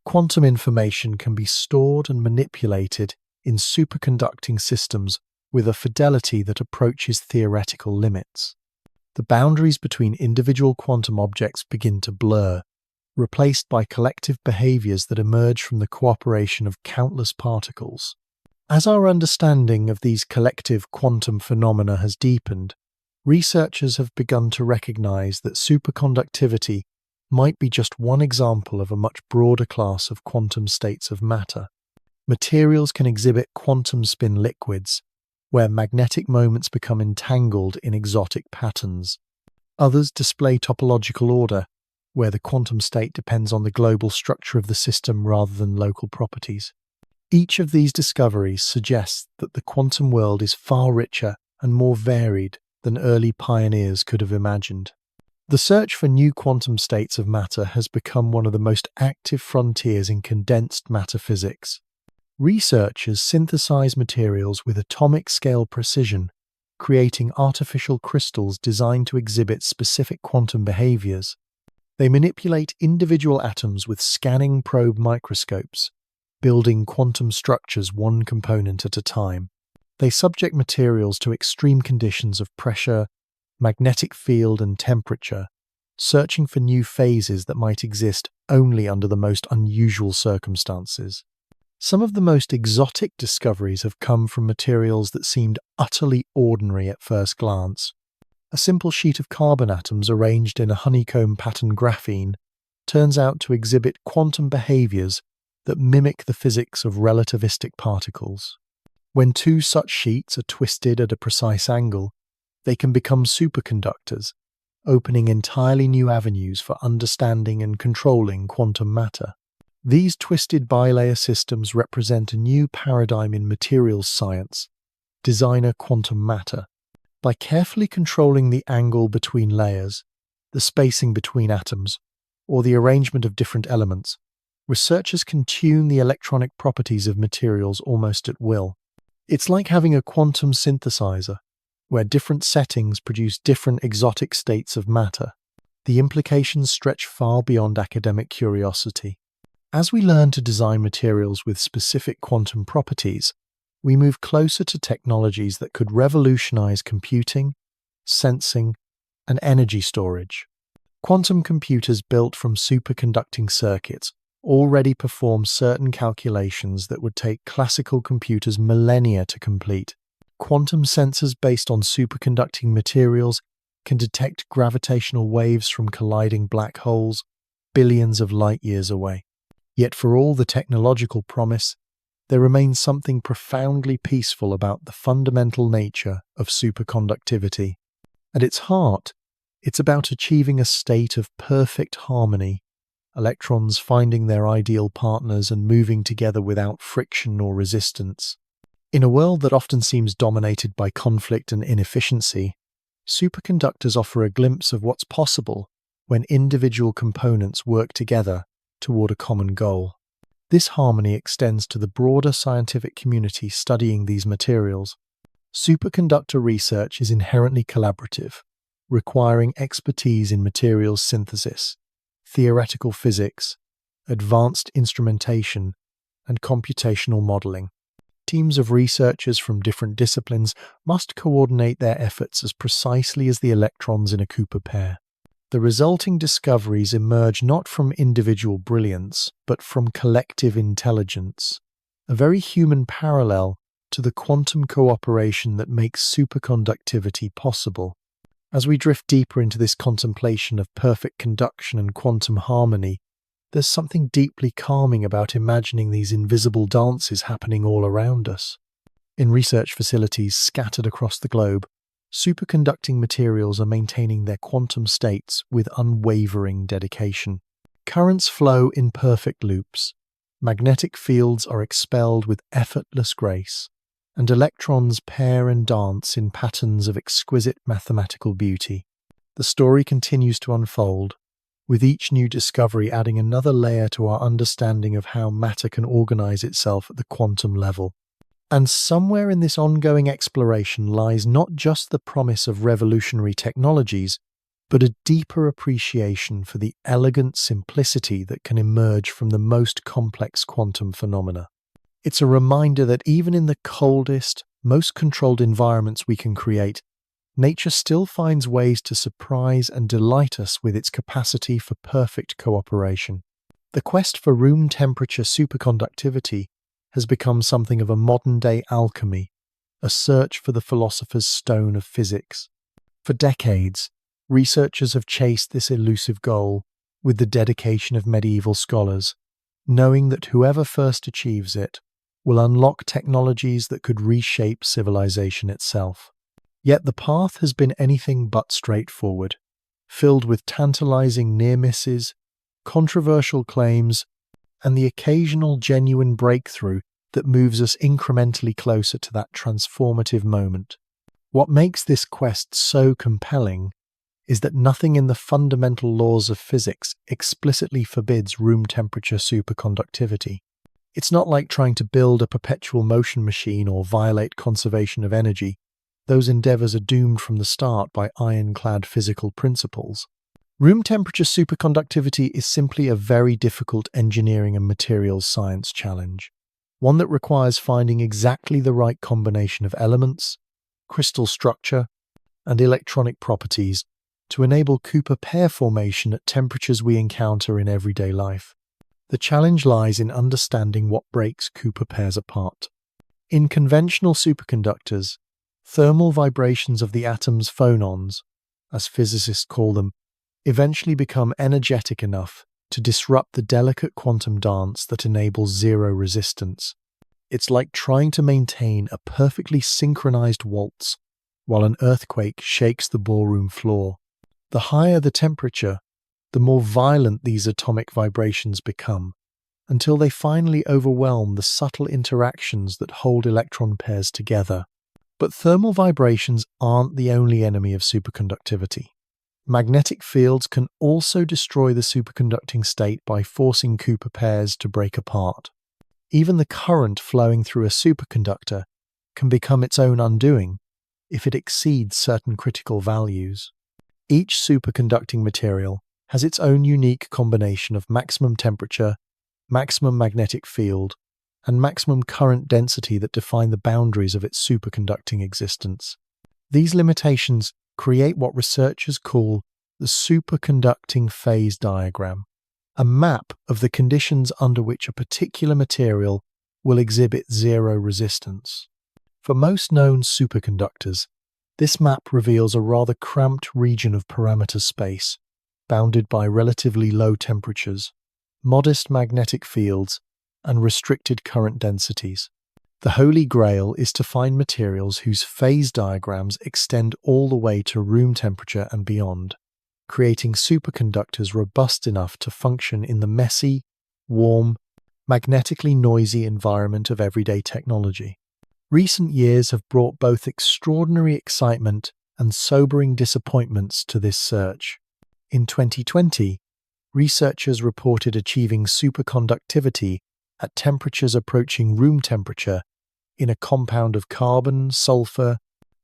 Quantum information can be stored and manipulated in superconducting systems with a fidelity that approaches theoretical limits. The boundaries between individual quantum objects begin to blur, replaced by collective behaviors that emerge from the cooperation of countless particles. As our understanding of these collective quantum phenomena has deepened, researchers have begun to recognize that superconductivity might be just one example of a much broader class of quantum states of matter. Materials can exhibit quantum spin liquids, where magnetic moments become entangled in exotic patterns. Others display topological order, where the quantum state depends on the global structure of the system rather than local properties. Each of these discoveries suggests that the quantum world is far richer and more varied than early pioneers could have imagined. The search for new quantum states of matter has become one of the most active frontiers in condensed matter physics. Researchers synthesize materials with atomic-scale precision, creating artificial crystals designed to exhibit specific quantum behaviors. They manipulate individual atoms with scanning probe microscopes, building quantum structures one component at a time. They subject materials to extreme conditions of pressure, magnetic field, and temperature, searching for new phases that might exist only under the most unusual circumstances. Some of the most exotic discoveries have come from materials that seemed utterly ordinary at first glance. A simple sheet of carbon atoms arranged in a honeycomb pattern graphene turns out to exhibit quantum behaviors that mimic the physics of relativistic particles. When two such sheets are twisted at a precise angle, they can become superconductors, opening entirely new avenues for understanding and controlling quantum matter. These twisted bilayer systems represent a new paradigm in materials science, designer quantum matter. By carefully controlling the angle between layers, the spacing between atoms, or the arrangement of different elements, researchers can tune the electronic properties of materials almost at will. It's like having a quantum synthesizer, where different settings produce different exotic states of matter. The implications stretch far beyond academic curiosity. As we learn to design materials with specific quantum properties, we move closer to technologies that could revolutionize computing, sensing, and energy storage. Quantum computers built from superconducting circuits already perform certain calculations that would take classical computers millennia to complete. Quantum sensors based on superconducting materials can detect gravitational waves from colliding black holes billions of light years away. Yet for all the technological promise, there remains something profoundly peaceful about the fundamental nature of superconductivity. At its heart, it's about achieving a state of perfect harmony, electrons finding their ideal partners and moving together without friction or resistance. In a world that often seems dominated by conflict and inefficiency, superconductors offer a glimpse of what's possible when individual components work together toward a common goal. This harmony extends to the broader scientific community studying these materials. Superconductor research is inherently collaborative, requiring expertise in materials synthesis, theoretical physics, advanced instrumentation, and computational modeling. Teams of researchers from different disciplines must coordinate their efforts as precisely as the electrons in a Cooper pair. The resulting discoveries emerge not from individual brilliance, but from collective intelligence, a very human parallel to the quantum cooperation that makes superconductivity possible. As we drift deeper into this contemplation of perfect conduction and quantum harmony, there's something deeply calming about imagining these invisible dances happening all around us. In research facilities scattered across the globe, superconducting materials are maintaining their quantum states with unwavering dedication. Currents flow in perfect loops, magnetic fields are expelled with effortless grace, and electrons pair and dance in patterns of exquisite mathematical beauty. The story continues to unfold, with each new discovery adding another layer to our understanding of how matter can organize itself at the quantum level. And somewhere in this ongoing exploration lies not just the promise of revolutionary technologies, but a deeper appreciation for the elegant simplicity that can emerge from the most complex quantum phenomena. It's a reminder that even in the coldest, most controlled environments we can create, nature still finds ways to surprise and delight us with its capacity for perfect cooperation. The quest for room temperature superconductivity has become something of a modern-day alchemy, a search for the philosopher's stone of physics. For decades, researchers have chased this elusive goal with the dedication of medieval scholars, knowing that whoever first achieves it will unlock technologies that could reshape civilization itself. Yet the path has been anything but straightforward, filled with tantalizing near misses, controversial claims, and the occasional genuine breakthrough that moves us incrementally closer to that transformative moment. What makes this quest so compelling is that nothing in the fundamental laws of physics explicitly forbids room temperature superconductivity. It's not like trying to build a perpetual motion machine or violate conservation of energy. Those endeavors are doomed from the start by ironclad physical principles. Room temperature superconductivity is simply a very difficult engineering and materials science challenge, one that requires finding exactly the right combination of elements, crystal structure, and electronic properties to enable Cooper pair formation at temperatures we encounter in everyday life. The challenge lies in understanding what breaks Cooper pairs apart. In conventional superconductors, thermal vibrations of the atom's phonons, as physicists call them, eventually become energetic enough to disrupt the delicate quantum dance that enables zero resistance. It's like trying to maintain a perfectly synchronized waltz while an earthquake shakes the ballroom floor. The higher the temperature, the more violent these atomic vibrations become, until they finally overwhelm the subtle interactions that hold electron pairs together. But thermal vibrations aren't the only enemy of superconductivity. Magnetic fields can also destroy the superconducting state by forcing Cooper pairs to break apart. Even the current flowing through a superconductor can become its own undoing if it exceeds certain critical values. Each superconducting material has its own unique combination of maximum temperature, maximum magnetic field, and maximum current density that define the boundaries of its superconducting existence. These limitations create what researchers call the superconducting phase diagram, a map of the conditions under which a particular material will exhibit zero resistance. For most known superconductors, this map reveals a rather cramped region of parameter space, bounded by relatively low temperatures, modest magnetic fields, and restricted current densities. The holy grail is to find materials whose phase diagrams extend all the way to room temperature and beyond, creating superconductors robust enough to function in the messy, warm, magnetically noisy environment of everyday technology. Recent years have brought both extraordinary excitement and sobering disappointments to this search. In 2020, researchers reported achieving superconductivity at temperatures approaching room temperature in a compound of carbon, sulfur,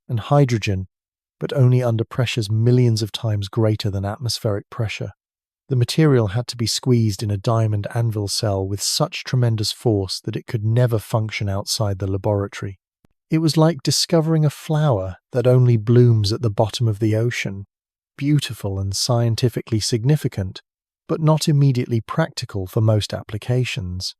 and hydrogen, but only under pressures millions of times greater than atmospheric pressure. The material had to be squeezed in a diamond anvil cell with such tremendous force that it could never function outside the laboratory. It was like discovering a flower that only blooms at the bottom of the ocean, beautiful and scientifically significant, but not immediately practical for most applications.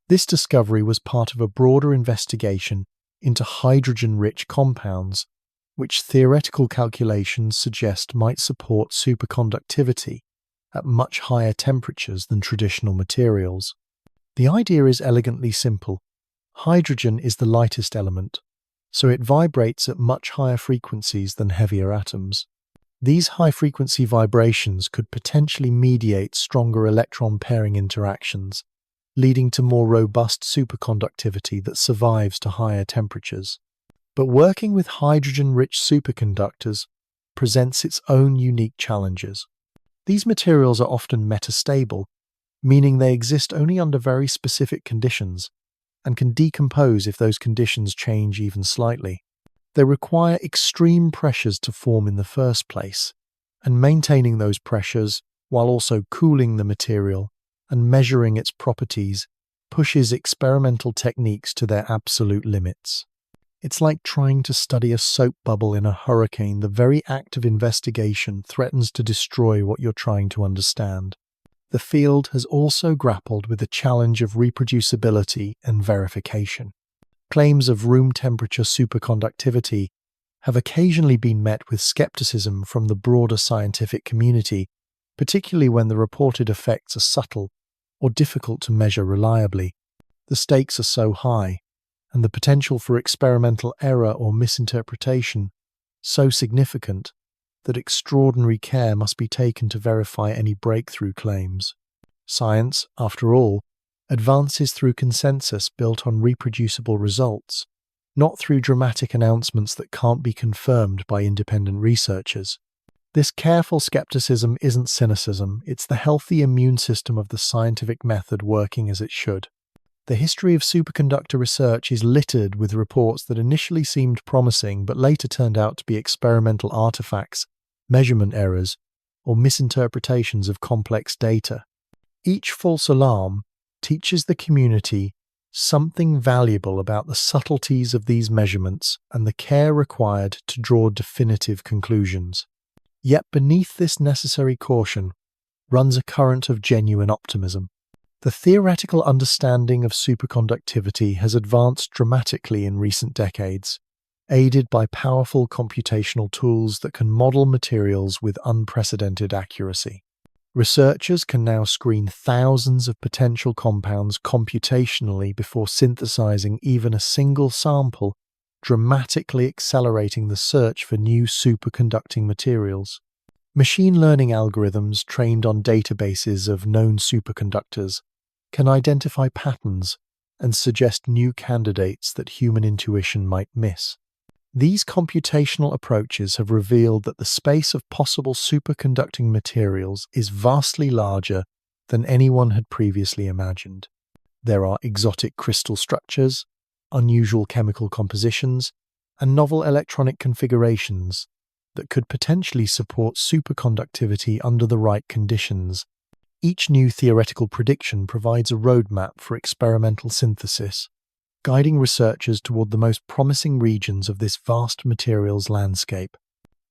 This discovery was part of a broader investigation into hydrogen-rich compounds which theoretical calculations suggest might support superconductivity at much higher temperatures than traditional materials. The idea is elegantly simple. Hydrogen is the lightest element, so it vibrates at much higher frequencies than heavier atoms. These high-frequency vibrations could potentially mediate stronger electron pairing interactions, leading to more robust superconductivity that survives to higher temperatures. But working with hydrogen-rich superconductors presents its own unique challenges. These materials are often metastable, meaning they exist only under very specific conditions and can decompose if those conditions change even slightly. They require extreme pressures to form in the first place, and maintaining those pressures while also cooling the material and measuring its properties pushes experimental techniques to their absolute limits. It's like trying to study a soap bubble in a hurricane. The very act of investigation threatens to destroy what you're trying to understand. The field has also grappled with the challenge of reproducibility and verification. Claims of room temperature superconductivity have occasionally been met with skepticism from the broader scientific community, particularly when the reported effects are subtle or difficult to measure reliably. The stakes are so high, and the potential for experimental error or misinterpretation so significant that extraordinary care must be taken to verify any breakthrough claims. Science, after all, advances through consensus built on reproducible results, not through dramatic announcements that can't be confirmed by independent researchers. This careful skepticism isn't cynicism, it's the healthy immune system of the scientific method working as it should. The history of superconductor research is littered with reports that initially seemed promising but later turned out to be experimental artifacts, measurement errors, or misinterpretations of complex data. Each false alarm teaches the community something valuable about the subtleties of these measurements and the care required to draw definitive conclusions. Yet beneath this necessary caution runs a current of genuine optimism. The theoretical understanding of superconductivity has advanced dramatically in recent decades, aided by powerful computational tools that can model materials with unprecedented accuracy. Researchers can now screen thousands of potential compounds computationally before synthesizing even a single sample, dramatically accelerating the search for new superconducting materials. Machine learning algorithms trained on databases of known superconductors can identify patterns and suggest new candidates that human intuition might miss. These computational approaches have revealed that the space of possible superconducting materials is vastly larger than anyone had previously imagined. There are exotic crystal structures, unusual chemical compositions, and novel electronic configurations that could potentially support superconductivity under the right conditions. Each new theoretical prediction provides a roadmap for experimental synthesis, guiding researchers toward the most promising regions of this vast materials landscape.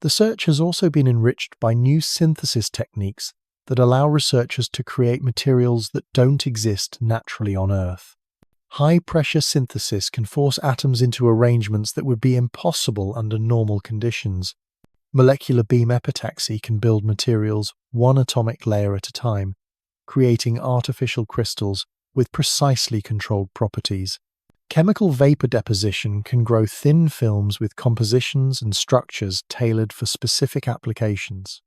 The search has also been enriched by new synthesis techniques that allow researchers to create materials that don't exist naturally on Earth. High-pressure synthesis can force atoms into arrangements that would be impossible under normal conditions. Molecular beam epitaxy can build materials one atomic layer at a time, creating artificial crystals with precisely controlled properties. Chemical vapor deposition can grow thin films with compositions and structures tailored for specific applications.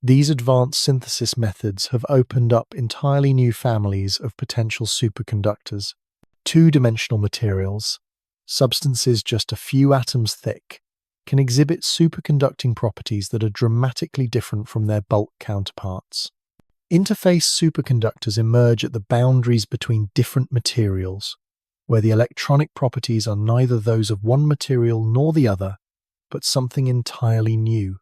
These advanced synthesis methods have opened up entirely new families of potential superconductors. Two-dimensional materials, substances just a few atoms thick, can exhibit superconducting properties that are dramatically different from their bulk counterparts. Interface superconductors emerge at the boundaries between different materials, where the electronic properties are neither those of one material nor the other, but something entirely new.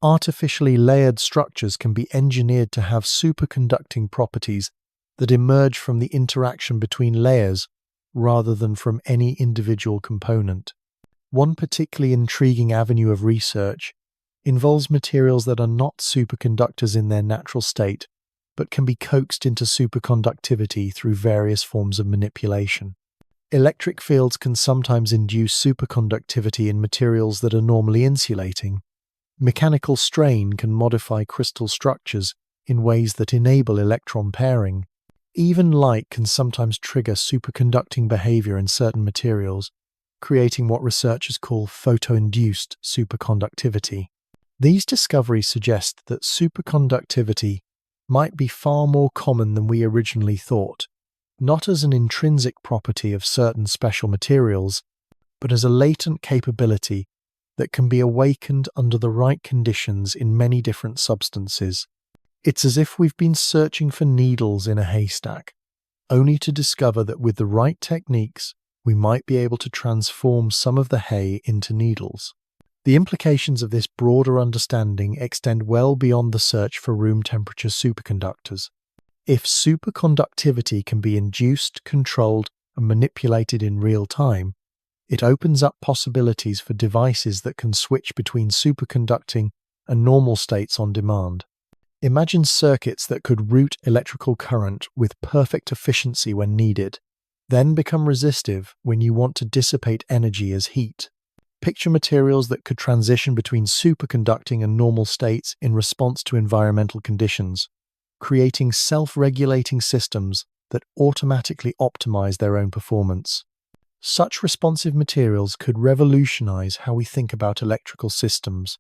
Artificially layered structures can be engineered to have superconducting properties that emerge from the interaction between layers rather than from any individual component. One particularly intriguing avenue of research involves materials that are not superconductors in their natural state, but can be coaxed into superconductivity through various forms of manipulation. Electric fields can sometimes induce superconductivity in materials that are normally insulating. Mechanical strain can modify crystal structures in ways that enable electron pairing. Even light can sometimes trigger superconducting behavior in certain materials, creating what researchers call photoinduced superconductivity. These discoveries suggest that superconductivity might be far more common than we originally thought, not as an intrinsic property of certain special materials, but as a latent capability that can be awakened under the right conditions in many different substances. It's as if we've been searching for needles in a haystack, only to discover that with the right techniques, we might be able to transform some of the hay into needles. The implications of this broader understanding extend well beyond the search for room temperature superconductors. If superconductivity can be induced, controlled, and manipulated in real time, it opens up possibilities for devices that can switch between superconducting and normal states on demand. Imagine circuits that could route electrical current with perfect efficiency when needed, then become resistive when you want to dissipate energy as heat. Picture materials that could transition between superconducting and normal states in response to environmental conditions, creating self-regulating systems that automatically optimize their own performance. Such responsive materials could revolutionize how we think about electrical systems.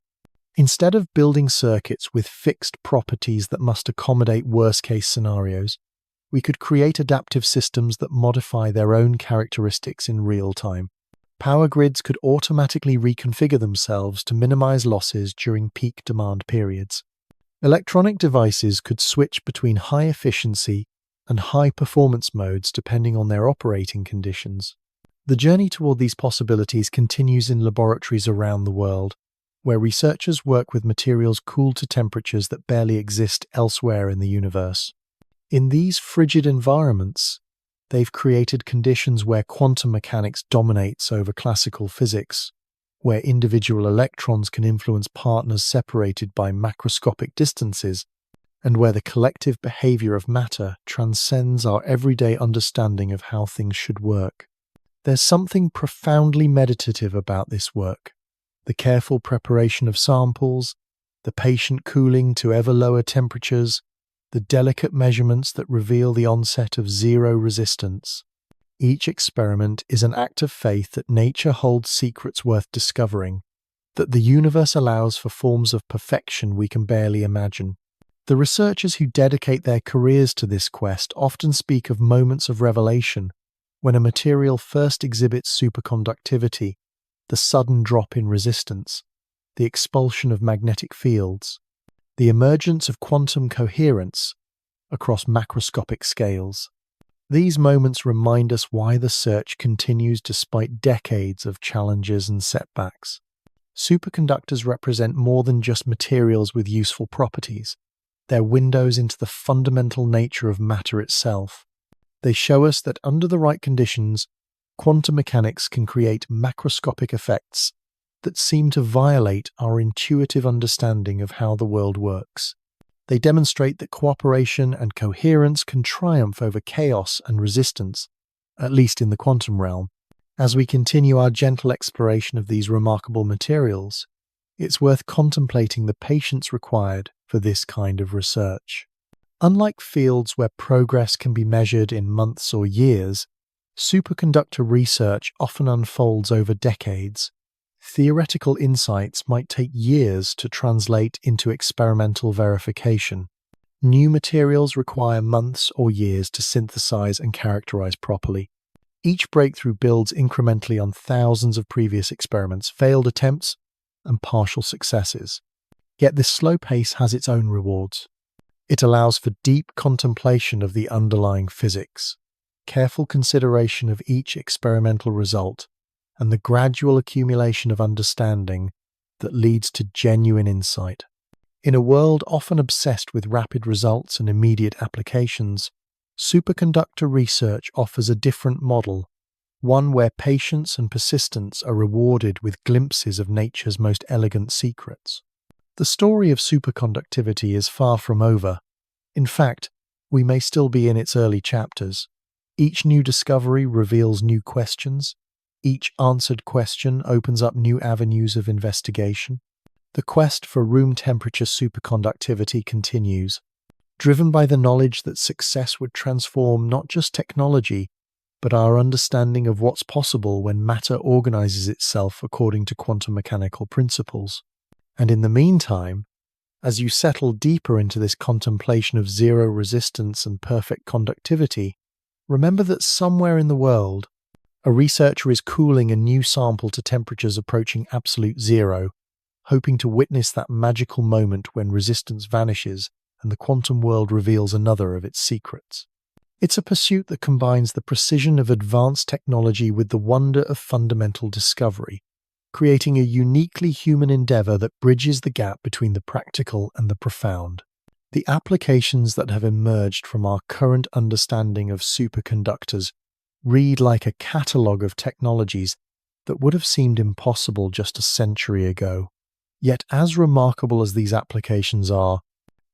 Instead of building circuits with fixed properties that must accommodate worst-case scenarios, we could create adaptive systems that modify their own characteristics in real time. Power grids could automatically reconfigure themselves to minimize losses during peak demand periods. Electronic devices could switch between high efficiency and high performance modes depending on their operating conditions. The journey toward these possibilities continues in laboratories around the world, where researchers work with materials cooled to temperatures that barely exist elsewhere in the universe. In these frigid environments, they've created conditions where quantum mechanics dominates over classical physics, where individual electrons can influence partners separated by macroscopic distances, and where the collective behavior of matter transcends our everyday understanding of how things should work. There's something profoundly meditative about this work. The careful preparation of samples, the patient cooling to ever lower temperatures, the delicate measurements that reveal the onset of zero resistance. Each experiment is an act of faith that nature holds secrets worth discovering, that the universe allows for forms of perfection we can barely imagine. The researchers who dedicate their careers to this quest often speak of moments of revelation, when a material first exhibits superconductivity, the sudden drop in resistance, the expulsion of magnetic fields, the emergence of quantum coherence across macroscopic scales. These moments remind us why the search continues despite decades of challenges and setbacks. Superconductors represent more than just materials with useful properties. They're windows into the fundamental nature of matter itself. They show us that under the right conditions, quantum mechanics can create macroscopic effects that seem to violate our intuitive understanding of how the world works. They demonstrate that cooperation and coherence can triumph over chaos and resistance, at least in the quantum realm. As we continue our gentle exploration of these remarkable materials, it's worth contemplating the patience required for this kind of research. Unlike fields where progress can be measured in months or years, superconductor research often unfolds over decades. Theoretical insights might take years to translate into experimental verification. New materials require months or years to synthesize and characterize properly. Each breakthrough builds incrementally on thousands of previous experiments, failed attempts, and partial successes. Yet this slow pace has its own rewards. It allows for deep contemplation of the underlying physics, careful consideration of each experimental result, and the gradual accumulation of understanding that leads to genuine insight. In a world often obsessed with rapid results and immediate applications, superconductor research offers a different model, one where patience and persistence are rewarded with glimpses of nature's most elegant secrets. The story of superconductivity is far from over. In fact, we may still be in its early chapters. Each new discovery reveals new questions. Each answered question opens up new avenues of investigation. The quest for room temperature superconductivity continues, driven by the knowledge that success would transform not just technology, but our understanding of what's possible when matter organizes itself according to quantum mechanical principles. And in the meantime, as you settle deeper into this contemplation of zero resistance and perfect conductivity, remember that somewhere in the world, a researcher is cooling a new sample to temperatures approaching absolute zero, hoping to witness that magical moment when resistance vanishes and the quantum world reveals another of its secrets. It's a pursuit that combines the precision of advanced technology with the wonder of fundamental discovery, creating a uniquely human endeavor that bridges the gap between the practical and the profound. The applications that have emerged from our current understanding of superconductors read like a catalogue of technologies that would have seemed impossible just a century ago. Yet as remarkable as these applications are,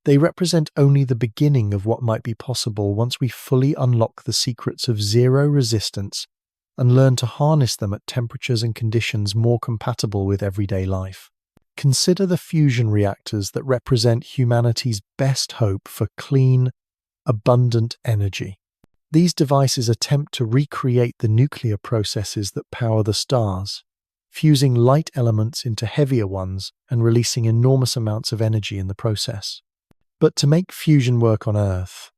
they represent only the beginning of what might be possible once we fully unlock the secrets of zero resistance and learn to harness them at temperatures and conditions more compatible with everyday life. Consider the fusion reactors that represent humanity's best hope for clean, abundant energy. These devices attempt to recreate the nuclear processes that power the stars, fusing light elements into heavier ones and releasing enormous amounts of energy in the process. But to make fusion work on Earth,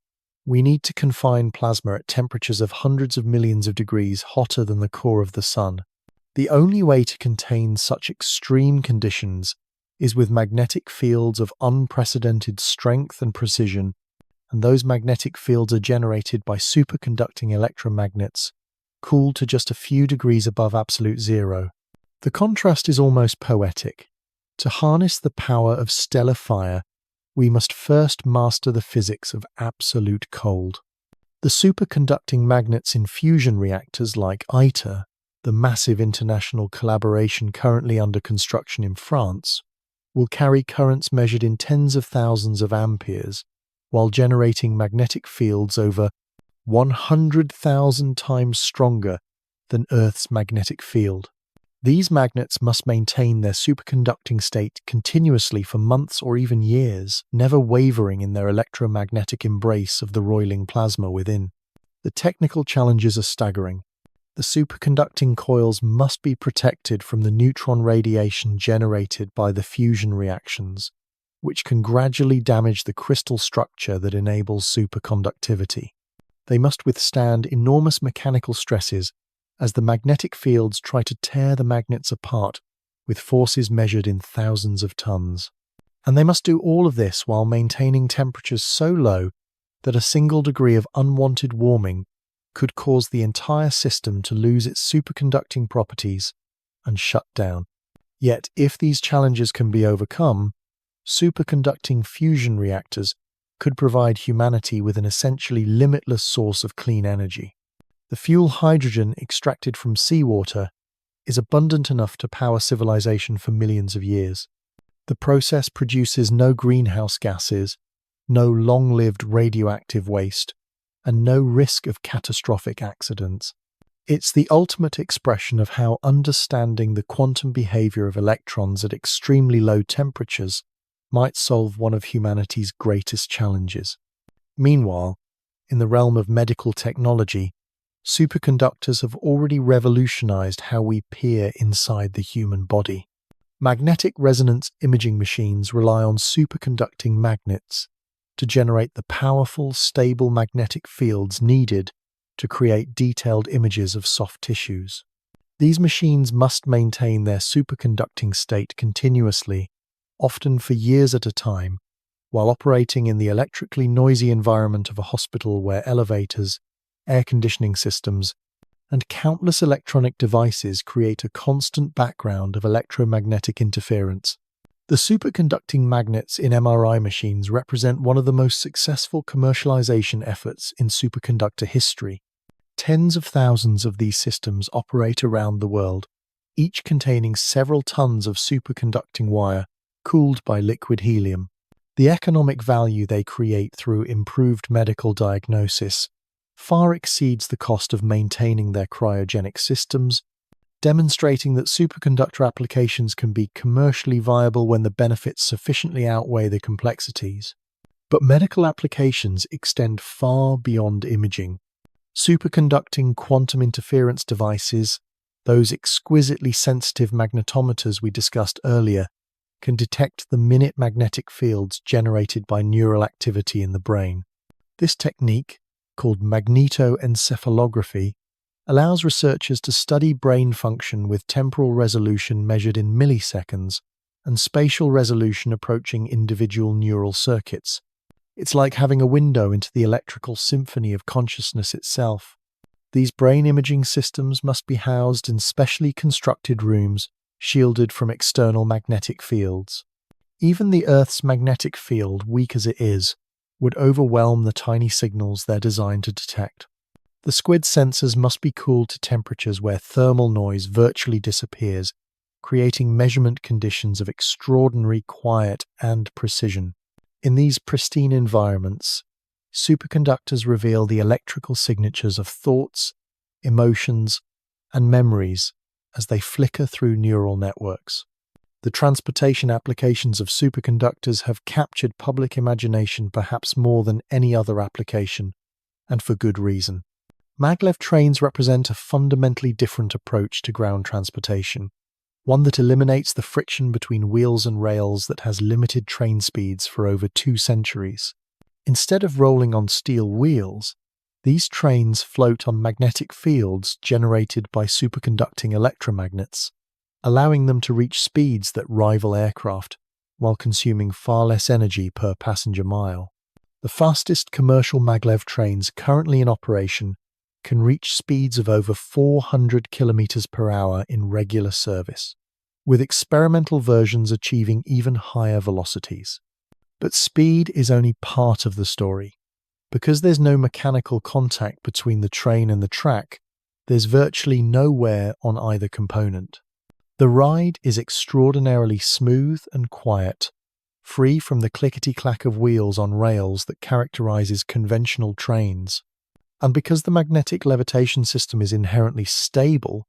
we need to confine plasma at temperatures of hundreds of millions of degrees hotter than the core of the Sun. The only way to contain such extreme conditions is with magnetic fields of unprecedented strength and precision, and those magnetic fields are generated by superconducting electromagnets, cooled to just a few degrees above absolute zero. The contrast is almost poetic. To harness the power of stellar fire, we must first master the physics of absolute cold. The superconducting magnets in fusion reactors like ITER, the massive international collaboration currently under construction in France, will carry currents measured in tens of thousands of amperes, while generating magnetic fields over 100,000 times stronger than Earth's magnetic field. These magnets must maintain their superconducting state continuously for months or even years, never wavering in their electromagnetic embrace of the roiling plasma within. The technical challenges are staggering. The superconducting coils must be protected from the neutron radiation generated by the fusion reactions, which can gradually damage the crystal structure that enables superconductivity. They must withstand enormous mechanical stresses as the magnetic fields try to tear the magnets apart with forces measured in thousands of tons. And they must do all of this while maintaining temperatures so low that a single degree of unwanted warming could cause the entire system to lose its superconducting properties and shut down. Yet, if these challenges can be overcome, superconducting fusion reactors could provide humanity with an essentially limitless source of clean energy. The fuel hydrogen extracted from seawater is abundant enough to power civilization for millions of years. The process produces no greenhouse gases, no long-lived radioactive waste, and no risk of catastrophic accidents. It's the ultimate expression of how understanding the quantum behavior of electrons at extremely low temperatures might solve one of humanity's greatest challenges. Meanwhile, in the realm of medical technology, superconductors have already revolutionized how we peer inside the human body. Magnetic resonance imaging machines rely on superconducting magnets to generate the powerful, stable magnetic fields needed to create detailed images of soft tissues. These machines must maintain their superconducting state continuously, often for years at a time, while operating in the electrically noisy environment of a hospital where elevators, air conditioning systems, and countless electronic devices create a constant background of electromagnetic interference. The superconducting magnets in MRI machines represent one of the most successful commercialization efforts in superconductor history. Tens of thousands of these systems operate around the world, each containing several tons of superconducting wire cooled by liquid helium. The economic value they create through improved medical diagnosis, far exceeds the cost of maintaining their cryogenic systems, demonstrating that superconductor applications can be commercially viable when the benefits sufficiently outweigh the complexities. But medical applications extend far beyond imaging. Superconducting quantum interference devices, those exquisitely sensitive magnetometers we discussed earlier, can detect the minute magnetic fields generated by neural activity in the brain. This technique, called magnetoencephalography, allows researchers to study brain function with temporal resolution measured in milliseconds and spatial resolution approaching individual neural circuits. It's like having a window into the electrical symphony of consciousness itself. These brain imaging systems must be housed in specially constructed rooms, shielded from external magnetic fields. Even the Earth's magnetic field, weak as it is, would overwhelm the tiny signals they're designed to detect. The SQUID sensors must be cooled to temperatures where thermal noise virtually disappears, creating measurement conditions of extraordinary quiet and precision. In these pristine environments, superconductors reveal the electrical signatures of thoughts, emotions, and memories as they flicker through neural networks. The transportation applications of superconductors have captured public imagination perhaps more than any other application, and for good reason. Maglev trains represent a fundamentally different approach to ground transportation, one that eliminates the friction between wheels and rails that has limited train speeds for over 2 centuries. Instead of rolling on steel wheels, these trains float on magnetic fields generated by superconducting electromagnets, allowing them to reach speeds that rival aircraft while consuming far less energy per passenger mile. The fastest commercial maglev trains currently in operation can reach speeds of over 400 kilometers per hour in regular service, with experimental versions achieving even higher velocities. But speed is only part of the story. Because there's no mechanical contact between the train and the track, there's virtually no wear on either component. The ride is extraordinarily smooth and quiet, free from the clickety-clack of wheels on rails that characterizes conventional trains. And because the magnetic levitation system is inherently stable,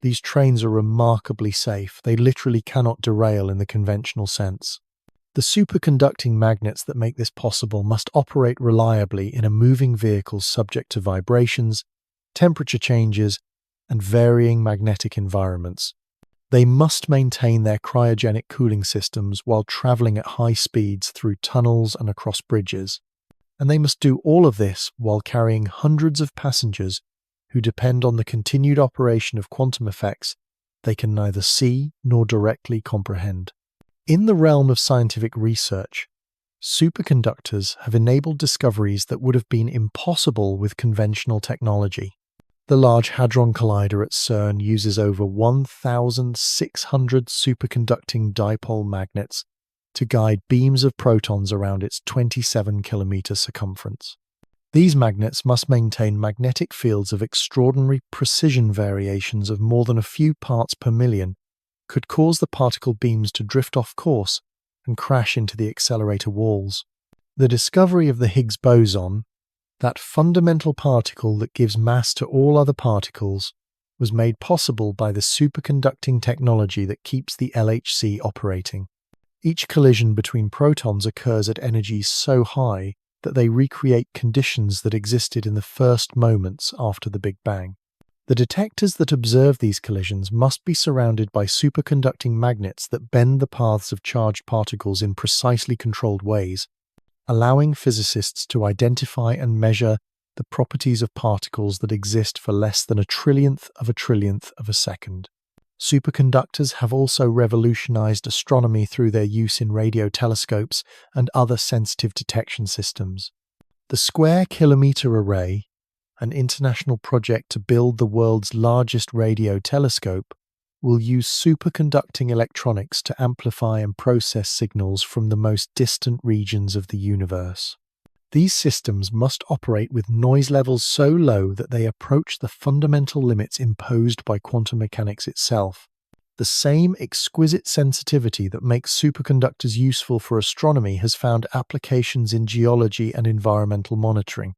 these trains are remarkably safe. They literally cannot derail in the conventional sense. The superconducting magnets that make this possible must operate reliably in a moving vehicle subject to vibrations, temperature changes, and varying magnetic environments. They must maintain their cryogenic cooling systems while traveling at high speeds through tunnels and across bridges. And they must do all of this while carrying hundreds of passengers who depend on the continued operation of quantum effects they can neither see nor directly comprehend. In the realm of scientific research, superconductors have enabled discoveries that would have been impossible with conventional technology. The Large Hadron Collider at CERN uses over 1,600 superconducting dipole magnets to guide beams of protons around its 27-kilometer circumference. These magnets must maintain magnetic fields of extraordinary precision. Variations of more than a few parts per million could cause the particle beams to drift off course and crash into the accelerator walls. The discovery of the Higgs boson, that fundamental particle that gives mass to all other particles, was made possible by the superconducting technology that keeps the LHC operating. Each collision between protons occurs at energies so high that they recreate conditions that existed in the first moments after the Big Bang. The detectors that observe these collisions must be surrounded by superconducting magnets that bend the paths of charged particles in precisely controlled ways, allowing physicists to identify and measure the properties of particles that exist for less than a trillionth of a second. Superconductors have also revolutionized astronomy through their use in radio telescopes and other sensitive detection systems. The Square Kilometre Array, an international project to build the world's largest radio telescope, will use superconducting electronics to amplify and process signals from the most distant regions of the universe. These systems must operate with noise levels so low that they approach the fundamental limits imposed by quantum mechanics itself. The same exquisite sensitivity that makes superconductors useful for astronomy has found applications in geology and environmental monitoring.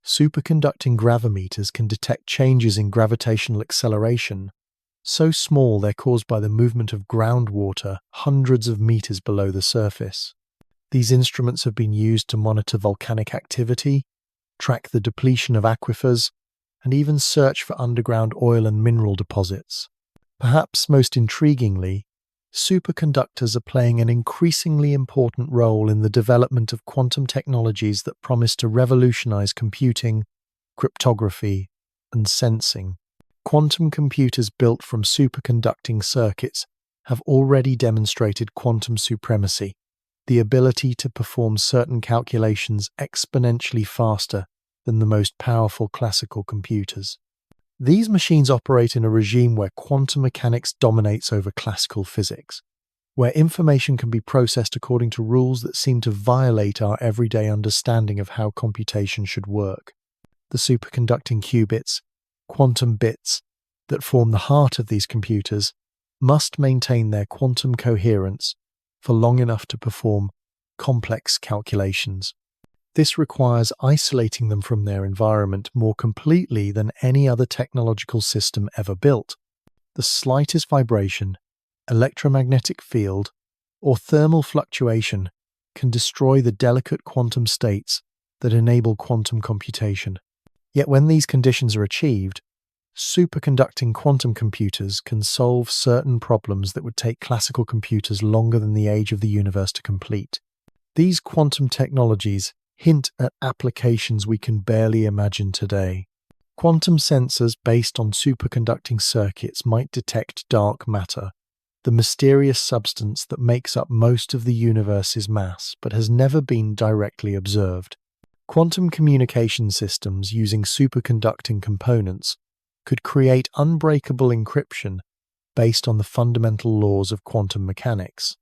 Superconducting gravimeters can detect changes in gravitational acceleration, so small they're caused by the movement of groundwater hundreds of meters below the surface. These instruments have been used to monitor volcanic activity, track the depletion of aquifers, and even search for underground oil and mineral deposits. Perhaps most intriguingly, superconductors are playing an increasingly important role in the development of quantum technologies that promise to revolutionize computing, cryptography, and sensing. Quantum computers built from superconducting circuits have already demonstrated quantum supremacy, the ability to perform certain calculations exponentially faster than the most powerful classical computers. These machines operate in a regime where quantum mechanics dominates over classical physics, where information can be processed according to rules that seem to violate our everyday understanding of how computation should work. The superconducting qubits, quantum bits, that form the heart of these computers must maintain their quantum coherence for long enough to perform complex calculations. This requires isolating them from their environment more completely than any other technological system ever built. The slightest vibration, electromagnetic field, or thermal fluctuation can destroy the delicate quantum states that enable quantum computation. Yet when these conditions are achieved, superconducting quantum computers can solve certain problems that would take classical computers longer than the age of the universe to complete. These quantum technologies hint at applications we can barely imagine today. Quantum sensors based on superconducting circuits might detect dark matter, the mysterious substance that makes up most of the universe's mass but has never been directly observed. Quantum communication systems using superconducting components could create unbreakable encryption based on the fundamental laws of quantum mechanics.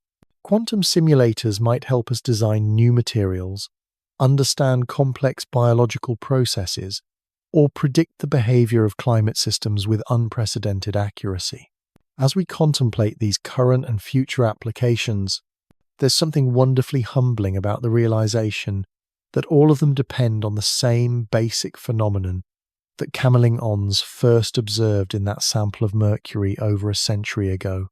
Quantum simulators might help us design new materials, understand complex biological processes, or predict the behavior of climate systems with unprecedented accuracy. As we contemplate these current and future applications, there's something wonderfully humbling about the realization that all of them depend on the same basic phenomenon that Kamerlingh Onnes first observed in that sample of mercury over a century ago.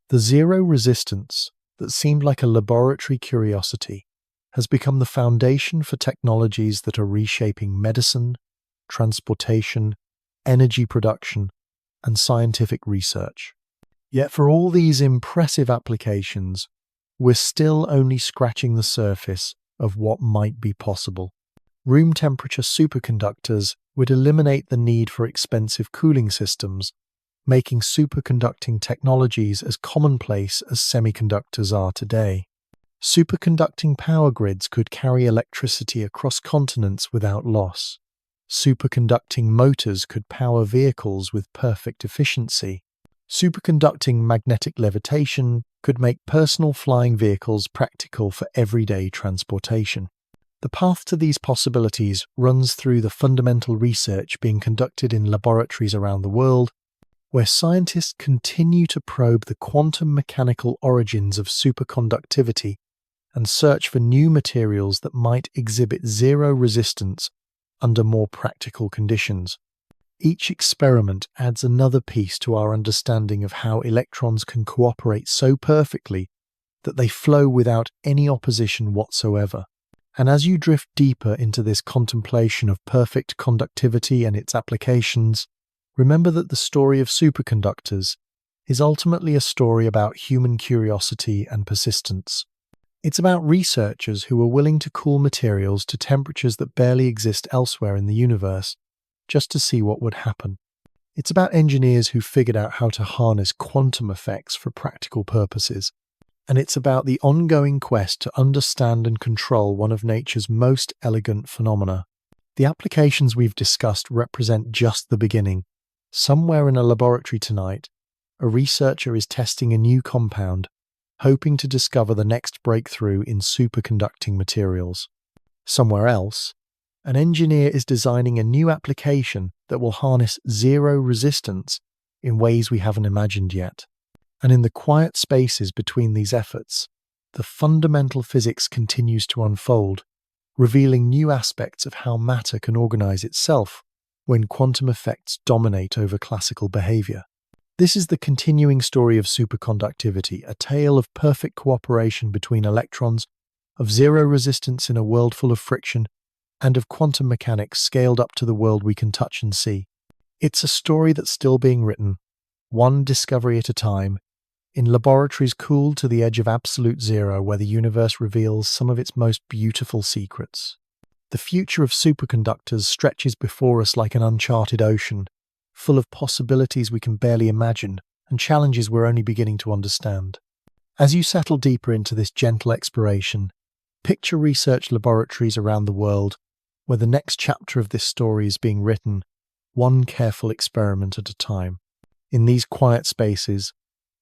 The zero resistance that seemed like a laboratory curiosity has become the foundation for technologies that are reshaping medicine, transportation, energy production, and scientific research. Yet for all these impressive applications, we're still only scratching the surface of what might be possible. Room temperature superconductors would eliminate the need for expensive cooling systems, making superconducting technologies as commonplace as semiconductors are today. Superconducting power grids could carry electricity across continents without loss. Superconducting motors could power vehicles with perfect efficiency. Superconducting magnetic levitation could make personal flying vehicles practical for everyday transportation. The path to these possibilities runs through the fundamental research being conducted in laboratories around the world, where scientists continue to probe the quantum mechanical origins of superconductivity and search for new materials that might exhibit zero resistance under more practical conditions. Each experiment adds another piece to our understanding of how electrons can cooperate so perfectly that they flow without any opposition whatsoever. And as you drift deeper into this contemplation of perfect conductivity and its applications, remember that the story of superconductors is ultimately a story about human curiosity and persistence. It's about researchers who are willing to cool materials to temperatures that barely exist elsewhere in the universe, just to see what would happen. It's about engineers who figured out how to harness quantum effects for practical purposes. And it's about the ongoing quest to understand and control one of nature's most elegant phenomena. The applications we've discussed represent just the beginning. Somewhere in a laboratory tonight, a researcher is testing a new compound, hoping to discover the next breakthrough in superconducting materials. Somewhere else, an engineer is designing a new application that will harness zero resistance in ways we haven't imagined yet. And in the quiet spaces between these efforts, the fundamental physics continues to unfold, revealing new aspects of how matter can organize itself when quantum effects dominate over classical behavior. This is the continuing story of superconductivity, a tale of perfect cooperation between electrons, of zero resistance in a world full of friction, and of quantum mechanics scaled up to the world we can touch and see. It's a story that's still being written, one discovery at a time, in laboratories cooled to the edge of absolute zero, where the universe reveals some of its most beautiful secrets. The future of superconductors stretches before us like an uncharted ocean, full of possibilities we can barely imagine and challenges we're only beginning to understand. As you settle deeper into this gentle exploration, picture research laboratories around the world where the next chapter of this story is being written, one careful experiment at a time. In these quiet spaces,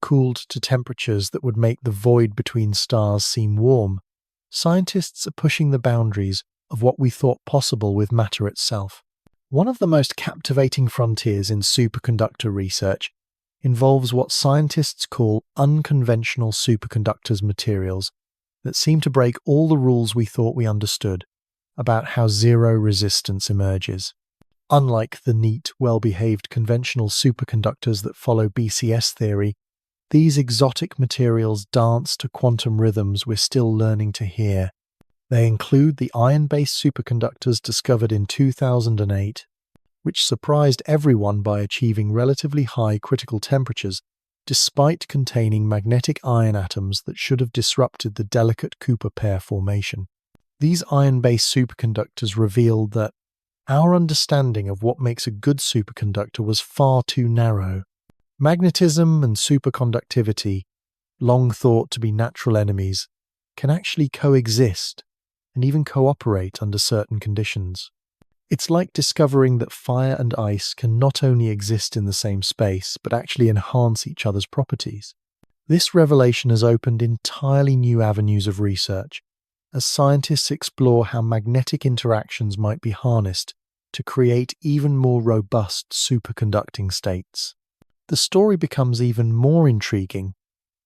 cooled to temperatures that would make the void between stars seem warm, scientists are pushing the boundaries of what we thought possible with matter itself. One of the most captivating frontiers in superconductor research involves what scientists call unconventional superconductors materials that seem to break all the rules we thought we understood about how zero resistance emerges. Unlike the neat, well-behaved conventional superconductors that follow BCS theory, these exotic materials dance to quantum rhythms we're still learning to hear. They include the iron-based superconductors discovered in 2008, which surprised everyone by achieving relatively high critical temperatures despite containing magnetic iron atoms that should have disrupted the delicate Cooper pair formation. These iron-based superconductors revealed that our understanding of what makes a good superconductor was far too narrow. Magnetism and superconductivity, long thought to be natural enemies, can actually coexist and even cooperate under certain conditions. It's like discovering that fire and ice can not only exist in the same space, but actually enhance each other's properties. This revelation has opened entirely new avenues of research, as scientists explore how magnetic interactions might be harnessed to create even more robust superconducting states. The story becomes even more intriguing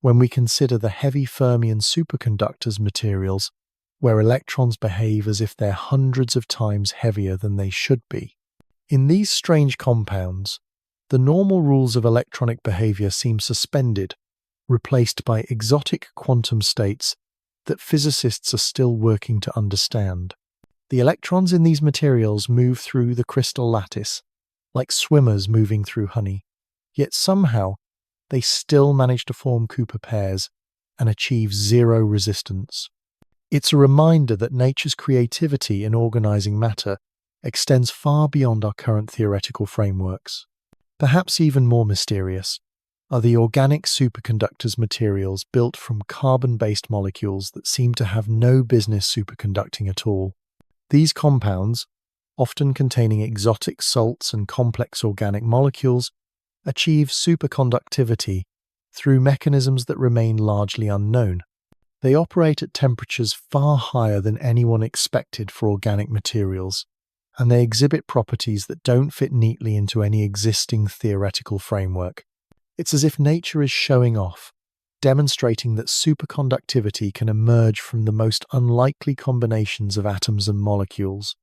when we consider the heavy Fermion superconductors materials, where electrons behave as if they're hundreds of times heavier than they should be. In these strange compounds, the normal rules of electronic behavior seem suspended, replaced by exotic quantum states that physicists are still working to understand. The electrons in these materials move through the crystal lattice, like swimmers moving through honey, yet somehow they still manage to form Cooper pairs and achieve zero resistance. It's a reminder that nature's creativity in organizing matter extends far beyond our current theoretical frameworks. Perhaps even more mysterious are the organic superconductors materials built from carbon-based molecules that seem to have no business superconducting at all. These compounds, often containing exotic salts and complex organic molecules, achieve superconductivity through mechanisms that remain largely unknown. They operate at temperatures far higher than anyone expected for organic materials, and they exhibit properties that don't fit neatly into any existing theoretical framework. It's as if nature is showing off, demonstrating that superconductivity can emerge from the most unlikely combinations of atoms and molecules.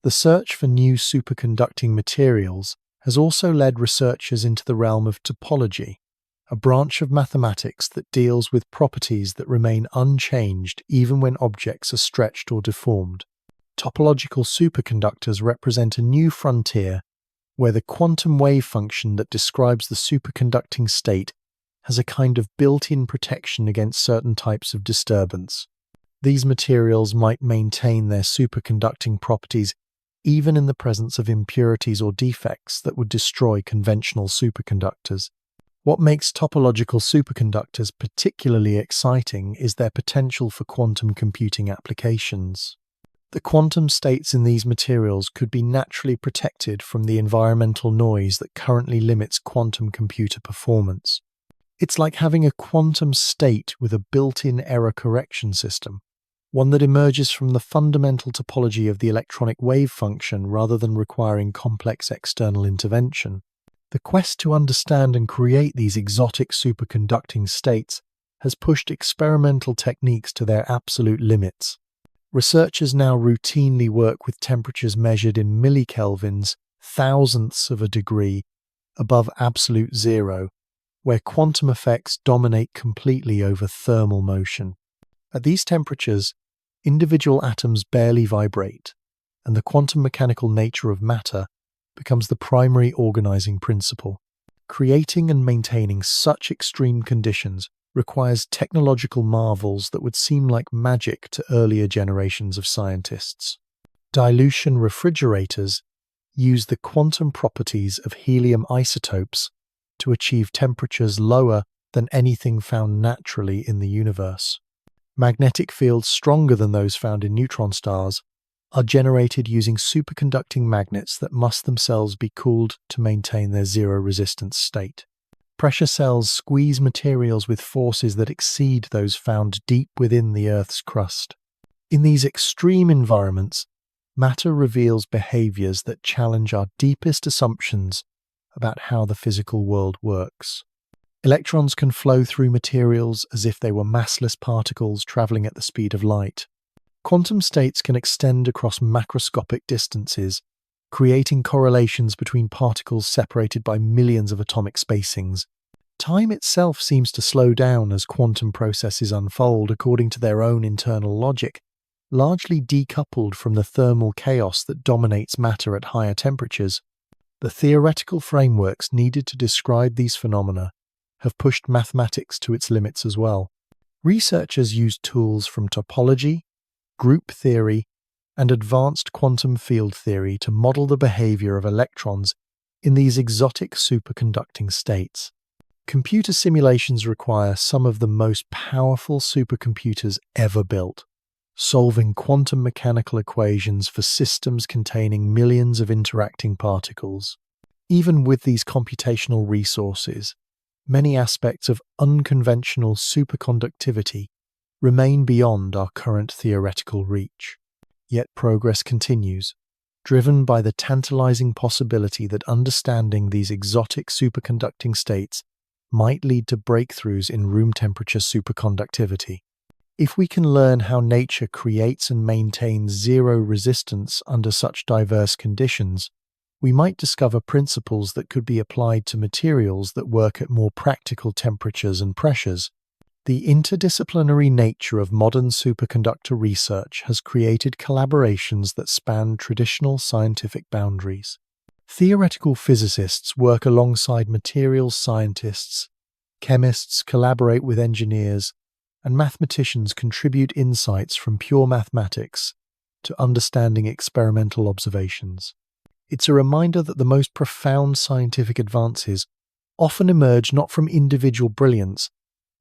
The search for new superconducting materials has also led researchers into the realm of topology, a branch of mathematics that deals with properties that remain unchanged even when objects are stretched or deformed. Topological superconductors represent a new frontier where the quantum wave function that describes the superconducting state has a kind of built-in protection against certain types of disturbance. These materials might maintain their superconducting properties even in the presence of impurities or defects that would destroy conventional superconductors. What makes topological superconductors particularly exciting is their potential for quantum computing applications. The quantum states in these materials could be naturally protected from the environmental noise that currently limits quantum computer performance. It's like having a quantum state with a built-in error correction system, one that emerges from the fundamental topology of the electronic wave function rather than requiring complex external intervention. The quest to understand and create these exotic superconducting states has pushed experimental techniques to their absolute limits. Researchers now routinely work with temperatures measured in millikelvins, thousandths of a degree, above absolute zero, where quantum effects dominate completely over thermal motion. At these temperatures, individual atoms barely vibrate, and the quantum mechanical nature of matter becomes the primary organizing principle. Creating and maintaining such extreme conditions requires technological marvels that would seem like magic to earlier generations of scientists. Dilution refrigerators use the quantum properties of helium isotopes to achieve temperatures lower than anything found naturally in the universe. Magnetic fields stronger than those found in neutron stars are generated using superconducting magnets that must themselves be cooled to maintain their zero resistance state. Pressure cells squeeze materials with forces that exceed those found deep within the Earth's crust. In these extreme environments, matter reveals behaviors that challenge our deepest assumptions about how the physical world works. Electrons can flow through materials as if they were massless particles traveling at the speed of light. Quantum states can extend across macroscopic distances, creating correlations between particles separated by millions of atomic spacings. Time itself seems to slow down as quantum processes unfold according to their own internal logic, largely decoupled from the thermal chaos that dominates matter at higher temperatures. The theoretical frameworks needed to describe these phenomena have pushed mathematics to its limits as well. Researchers use tools from topology, group theory, and advanced quantum field theory to model the behavior of electrons in these exotic superconducting states. Computer simulations require some of the most powerful supercomputers ever built, solving quantum mechanical equations for systems containing millions of interacting particles. Even with these computational resources, many aspects of unconventional superconductivity remain beyond our current theoretical reach. Yet progress continues, driven by the tantalizing possibility that understanding these exotic superconducting states might lead to breakthroughs in room temperature superconductivity. If we can learn how nature creates and maintains zero resistance under such diverse conditions, we might discover principles that could be applied to materials that work at more practical temperatures and pressures. The interdisciplinary nature of modern superconductor research has created collaborations that span traditional scientific boundaries. Theoretical physicists work alongside materials scientists, chemists collaborate with engineers, and mathematicians contribute insights from pure mathematics to understanding experimental observations. It's a reminder that the most profound scientific advances often emerge not from individual brilliance,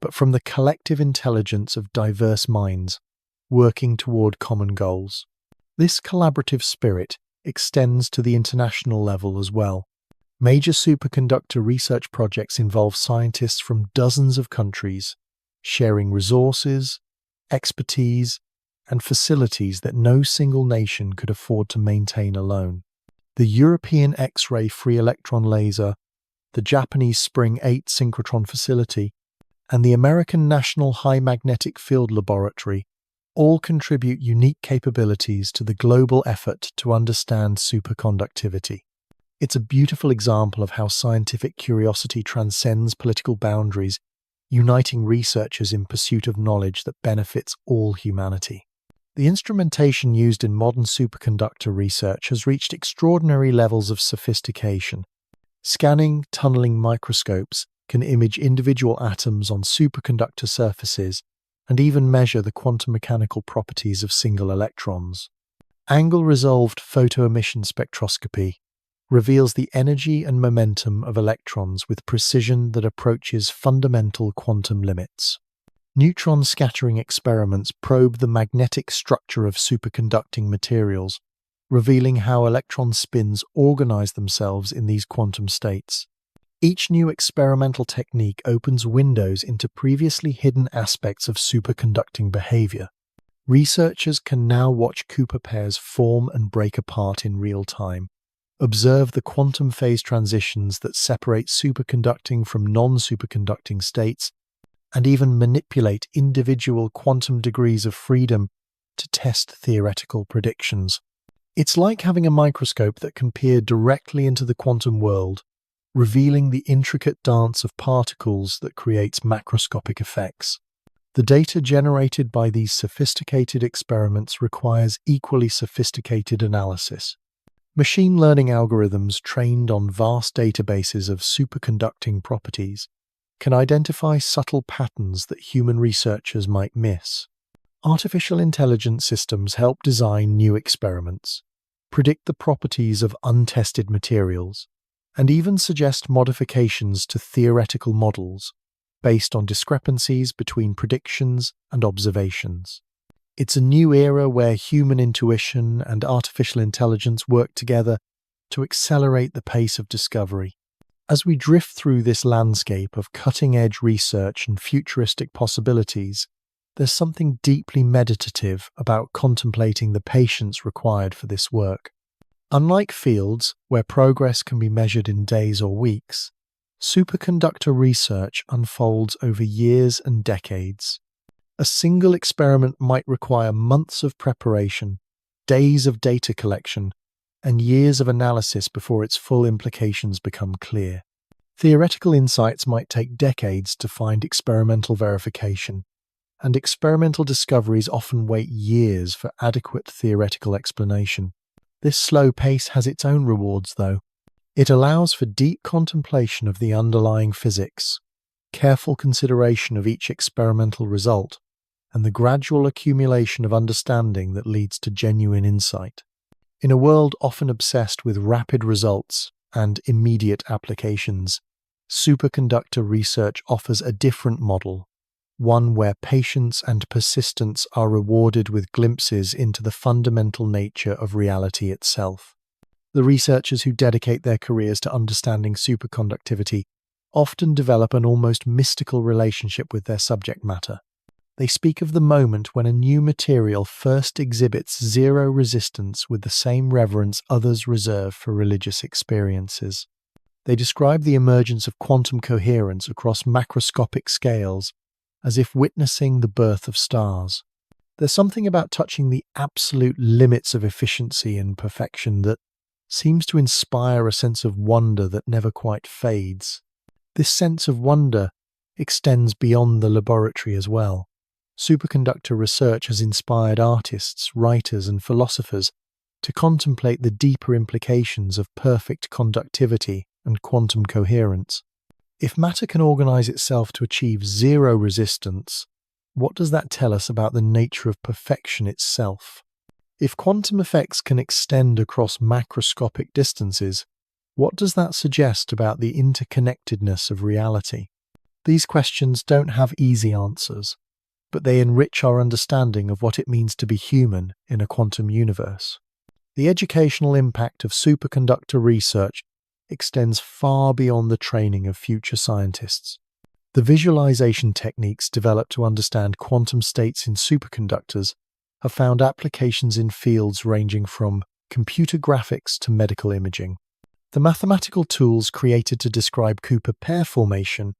but from the collective intelligence of diverse minds working toward common goals. This collaborative spirit extends to the international level as well. Major superconductor research projects involve scientists from dozens of countries, sharing resources, expertise, and facilities that no single nation could afford to maintain alone. The European X-ray free electron laser, the Japanese Spring 8 synchrotron facility, and the American National High Magnetic Field Laboratory all contribute unique capabilities to the global effort to understand superconductivity. It's a beautiful example of how scientific curiosity transcends political boundaries, uniting researchers in pursuit of knowledge that benefits all humanity. The instrumentation used in modern superconductor research has reached extraordinary levels of sophistication. Scanning, tunneling microscopes can image individual atoms on superconductor surfaces and even measure the quantum mechanical properties of single electrons. Angle-resolved photoemission spectroscopy reveals the energy and momentum of electrons with precision that approaches fundamental quantum limits. Neutron scattering experiments probe the magnetic structure of superconducting materials, revealing how electron spins organize themselves in these quantum states. Each new experimental technique opens windows into previously hidden aspects of superconducting behavior. Researchers can now watch Cooper pairs form and break apart in real time, observe the quantum phase transitions that separate superconducting from non-superconducting states, and even manipulate individual quantum degrees of freedom to test theoretical predictions. It's like having a microscope that can peer directly into the quantum world, revealing the intricate dance of particles that creates macroscopic effects. The data generated by these sophisticated experiments requires equally sophisticated analysis. Machine learning algorithms trained on vast databases of superconducting properties can identify subtle patterns that human researchers might miss. Artificial intelligence systems help design new experiments, predict the properties of untested materials, and even suggest modifications to theoretical models based on discrepancies between predictions and observations. It's a new era where human intuition and artificial intelligence work together to accelerate the pace of discovery. As we drift through this landscape of cutting-edge research and futuristic possibilities, there's something deeply meditative about contemplating the patience required for this work. Unlike fields where progress can be measured in days or weeks, superconductor research unfolds over years and decades. A single experiment might require months of preparation, days of data collection, and years of analysis before its full implications become clear. Theoretical insights might take decades to find experimental verification, and experimental discoveries often wait years for adequate theoretical explanation. This slow pace has its own rewards, though. It allows for deep contemplation of the underlying physics, careful consideration of each experimental result, and the gradual accumulation of understanding that leads to genuine insight. In a world often obsessed with rapid results and immediate applications, superconductor research offers a different model, one where patience and persistence are rewarded with glimpses into the fundamental nature of reality itself. The researchers who dedicate their careers to understanding superconductivity often develop an almost mystical relationship with their subject matter. They speak of the moment when a new material first exhibits zero resistance with the same reverence others reserve for religious experiences. They describe the emergence of quantum coherence across macroscopic scales as if witnessing the birth of stars. There's something about touching the absolute limits of efficiency and perfection that seems to inspire a sense of wonder that never quite fades. This sense of wonder extends beyond the laboratory as well. Superconductor research has inspired artists, writers, and philosophers to contemplate the deeper implications of perfect conductivity and quantum coherence. If matter can organize itself to achieve zero resistance, what does that tell us about the nature of perfection itself? If quantum effects can extend across macroscopic distances, what does that suggest about the interconnectedness of reality? These questions don't have easy answers, but they enrich our understanding of what it means to be human in a quantum universe. The educational impact of superconductor research extends far beyond the training of future scientists. The visualization techniques developed to understand quantum states in superconductors have found applications in fields ranging from computer graphics to medical imaging. The mathematical tools created to describe Cooper pair formation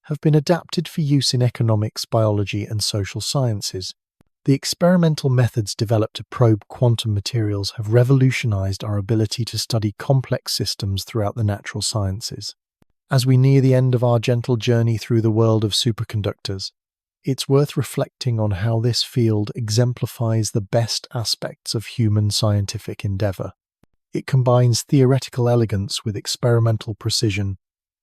have been adapted for use in economics, biology, and social sciences. The experimental methods developed to probe quantum materials have revolutionized our ability to study complex systems throughout the natural sciences. As we near the end of our gentle journey through the world of superconductors, it's worth reflecting on how this field exemplifies the best aspects of human scientific endeavor. It combines theoretical elegance with experimental precision,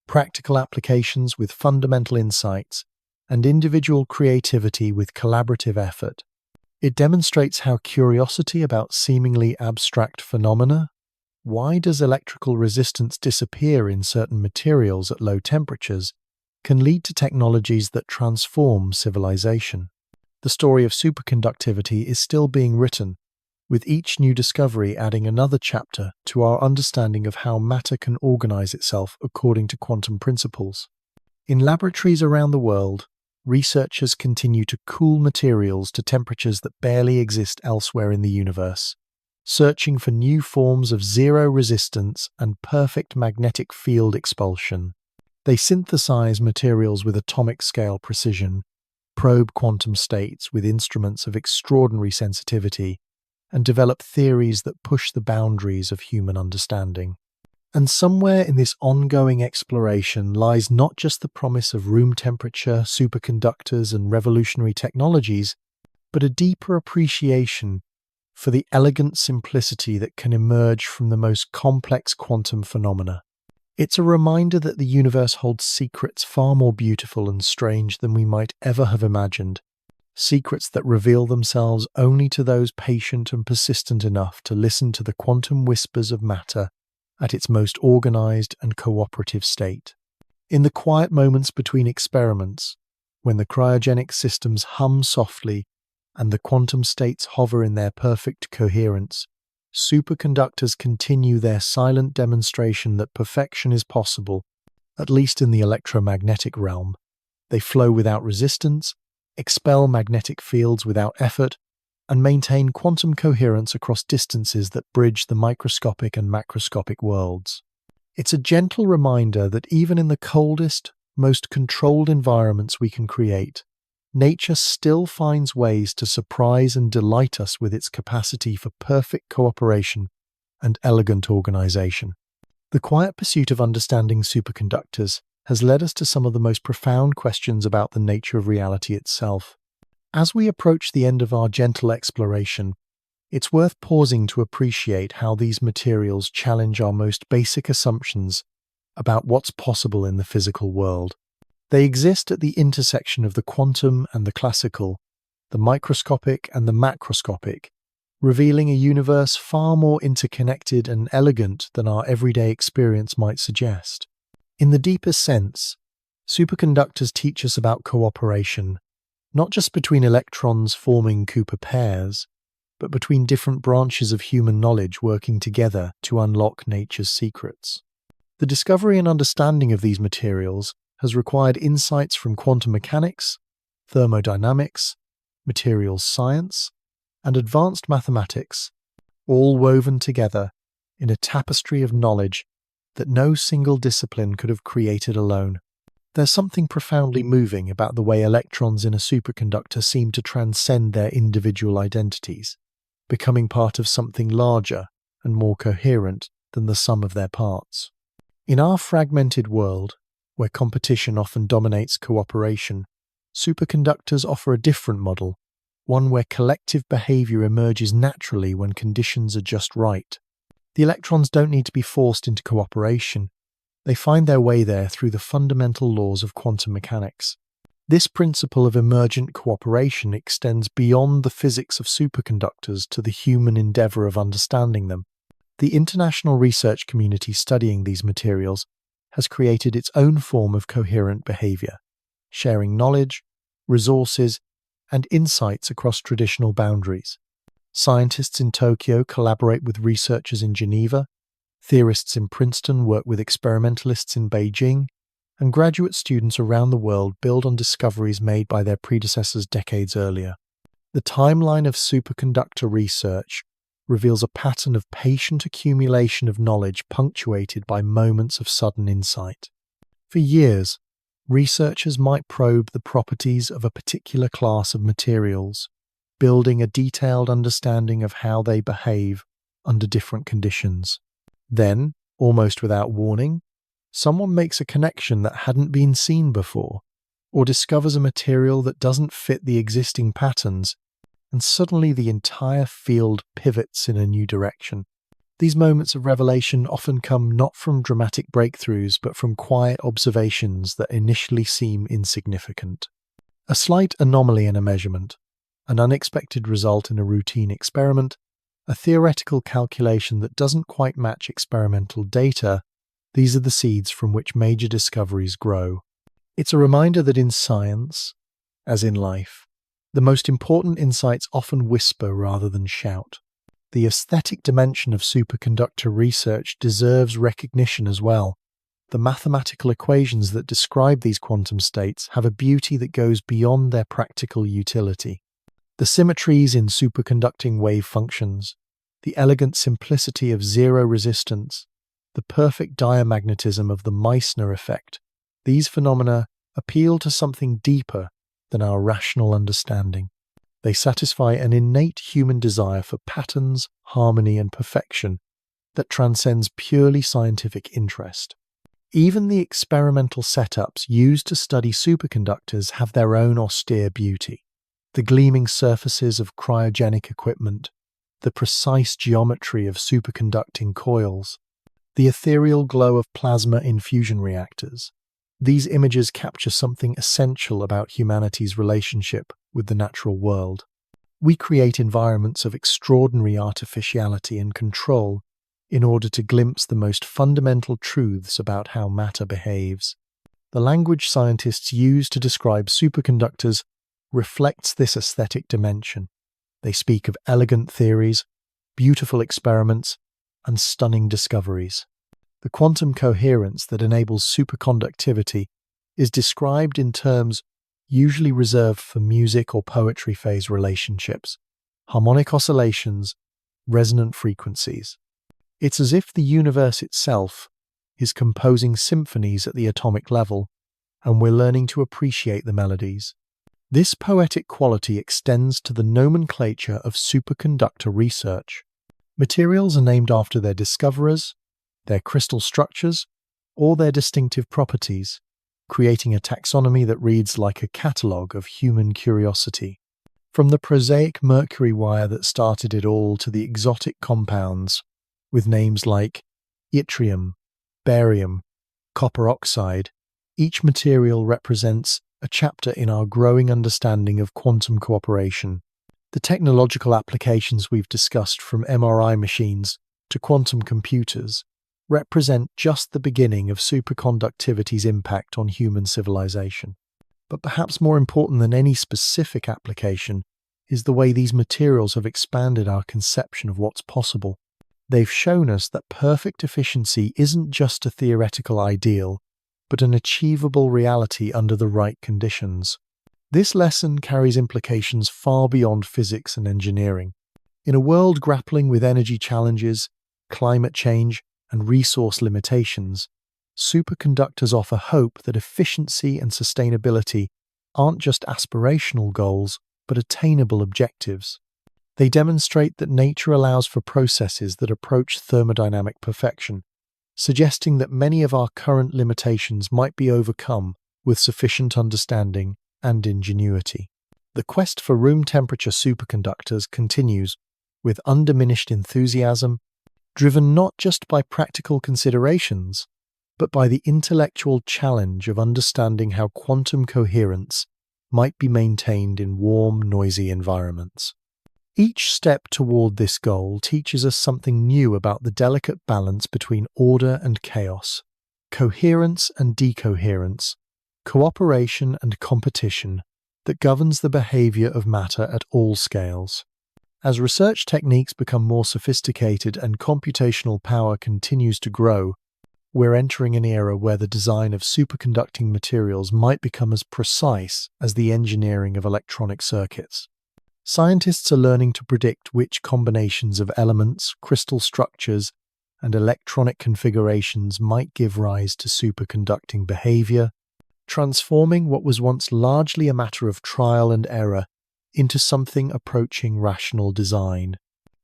practical applications with fundamental insights, and individual creativity with collaborative effort. It demonstrates how curiosity about seemingly abstract phenomena — why does electrical resistance disappear in certain materials at low temperatures — can lead to technologies that transform civilization. The story of superconductivity is still being written, with each new discovery adding another chapter to our understanding of how matter can organize itself according to quantum principles. In laboratories around the world, researchers continue to cool materials to temperatures that barely exist elsewhere in the universe, searching for new forms of zero resistance and perfect magnetic field expulsion. They synthesize materials with atomic scale precision, probe quantum states with instruments of extraordinary sensitivity and develop theories that push the boundaries of human understanding. And somewhere in this ongoing exploration lies not just the promise of room temperature, superconductors, and revolutionary technologies, but a deeper appreciation for the elegant simplicity that can emerge from the most complex quantum phenomena. It's a reminder that the universe holds secrets far more beautiful and strange than we might ever have imagined, secrets that reveal themselves only to those patient and persistent enough to listen to the quantum whispers of matter at its most organized and cooperative state. In the quiet moments between experiments, when the cryogenic systems hum softly and the quantum states hover in their perfect coherence, superconductors continue their silent demonstration that perfection is possible, at least in the electromagnetic realm. They flow without resistance, expel magnetic fields without effort, and maintain quantum coherence across distances that bridge the microscopic and macroscopic worlds. It's a gentle reminder that even in the coldest, most controlled environments we can create, nature still finds ways to surprise and delight us with its capacity for perfect cooperation and elegant organization. The quiet pursuit of understanding superconductors has led us to some of the most profound questions about the nature of reality itself. As we approach the end of our gentle exploration, it's worth pausing to appreciate how these materials challenge our most basic assumptions about what's possible in the physical world. They exist at the intersection of the quantum and the classical, the microscopic and the macroscopic, revealing a universe far more interconnected and elegant than our everyday experience might suggest. In the deepest sense, superconductors teach us about cooperation, not just between electrons forming Cooper pairs, but between different branches of human knowledge working together to unlock nature's secrets. The discovery and understanding of these materials has required insights from quantum mechanics, thermodynamics, materials science, and advanced mathematics, all woven together in a tapestry of knowledge that no single discipline could have created alone. There's something profoundly moving about the way electrons in a superconductor seem to transcend their individual identities, becoming part of something larger and more coherent than the sum of their parts. In our fragmented world, where competition often dominates cooperation, superconductors offer a different model, one where collective behavior emerges naturally when conditions are just right. The electrons don't need to be forced into cooperation. They find their way there through the fundamental laws of quantum mechanics. This principle of emergent cooperation extends beyond the physics of superconductors to the human endeavor of understanding them. The international research community studying these materials has created its own form of coherent behavior, sharing knowledge, resources, and insights across traditional boundaries. Scientists in Tokyo collaborate with researchers in Geneva, theorists in Princeton work with experimentalists in Beijing, and graduate students around the world build on discoveries made by their predecessors decades earlier. The timeline of superconductor research reveals a pattern of patient accumulation of knowledge punctuated by moments of sudden insight. For years, researchers might probe the properties of a particular class of materials, building a detailed understanding of how they behave under different conditions. Then, almost without warning, someone makes a connection that hadn't been seen before, or discovers a material that doesn't fit the existing patterns, and suddenly the entire field pivots in a new direction. These moments of revelation often come not from dramatic breakthroughs, but from quiet observations that initially seem insignificant. A slight anomaly in a measurement, an unexpected result in a routine experiment, a theoretical calculation that doesn't quite match experimental data, these are the seeds from which major discoveries grow. It's a reminder that in science, as in life, the most important insights often whisper rather than shout. The aesthetic dimension of superconductor research deserves recognition as well. The mathematical equations that describe these quantum states have a beauty that goes beyond their practical utility. The symmetries in superconducting wave functions, the elegant simplicity of zero resistance, the perfect diamagnetism of the Meissner effect, these phenomena appeal to something deeper than our rational understanding. They satisfy an innate human desire for patterns, harmony, and perfection that transcends purely scientific interest. Even the experimental setups used to study superconductors have their own austere beauty. The gleaming surfaces of cryogenic equipment, the precise geometry of superconducting coils, the ethereal glow of plasma in fusion reactors. These images capture something essential about humanity's relationship with the natural world. We create environments of extraordinary artificiality and control in order to glimpse the most fundamental truths about how matter behaves. The language scientists use to describe superconductors reflects this aesthetic dimension. They speak of elegant theories, beautiful experiments, and stunning discoveries. The quantum coherence that enables superconductivity is described in terms usually reserved for music or poetry phase relationships, harmonic oscillations, resonant frequencies. It's as if the universe itself is composing symphonies at the atomic level, and we're learning to appreciate the melodies. This poetic quality extends to the nomenclature of superconductor research. Materials are named after their discoverers, their crystal structures, or their distinctive properties, creating a taxonomy that reads like a catalogue of human curiosity. From the prosaic mercury wire that started it all to the exotic compounds with names like yttrium, barium, copper oxide, each material represents a chapter in our growing understanding of quantum cooperation. The technological applications we've discussed, from MRI machines to quantum computers, represent just the beginning of superconductivity's impact on human civilization. But perhaps more important than any specific application is the way these materials have expanded our conception of what's possible. They've shown us that perfect efficiency isn't just a theoretical ideal, but an achievable reality under the right conditions. This lesson carries implications far beyond physics and engineering. In a world grappling with energy challenges, climate change, and resource limitations, superconductors offer hope that efficiency and sustainability aren't just aspirational goals, but attainable objectives. They demonstrate that nature allows for processes that approach thermodynamic perfection, suggesting that many of our current limitations might be overcome with sufficient understanding and ingenuity. The quest for room temperature superconductors continues with undiminished enthusiasm, driven not just by practical considerations, but by the intellectual challenge of understanding how quantum coherence might be maintained in warm, noisy environments. Each step toward this goal teaches us something new about the delicate balance between order and chaos, coherence and decoherence, cooperation and competition that governs the behavior of matter at all scales. As research techniques become more sophisticated and computational power continues to grow, we're entering an era where the design of superconducting materials might become as precise as the engineering of electronic circuits. Scientists are learning to predict which combinations of elements, crystal structures, and electronic configurations might give rise to superconducting behavior, transforming what was once largely a matter of trial and error into something approaching rational design.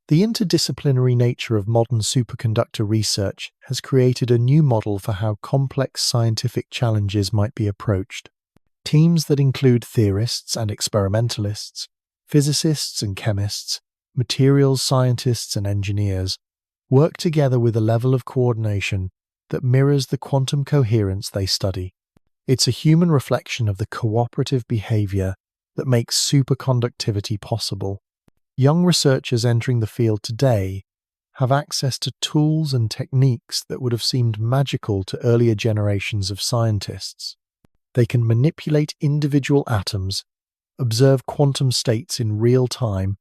The interdisciplinary nature of modern superconductor research has created a new model for how complex scientific challenges might be approached. Teams that include theorists and experimentalists, physicists and chemists, materials scientists and engineers work together with a level of coordination that mirrors the quantum coherence they study. It's a human reflection of the cooperative behavior that makes superconductivity possible. Young researchers entering the field today have access to tools and techniques that would have seemed magical to earlier generations of scientists. They can manipulate individual atoms, observe quantum states in real time,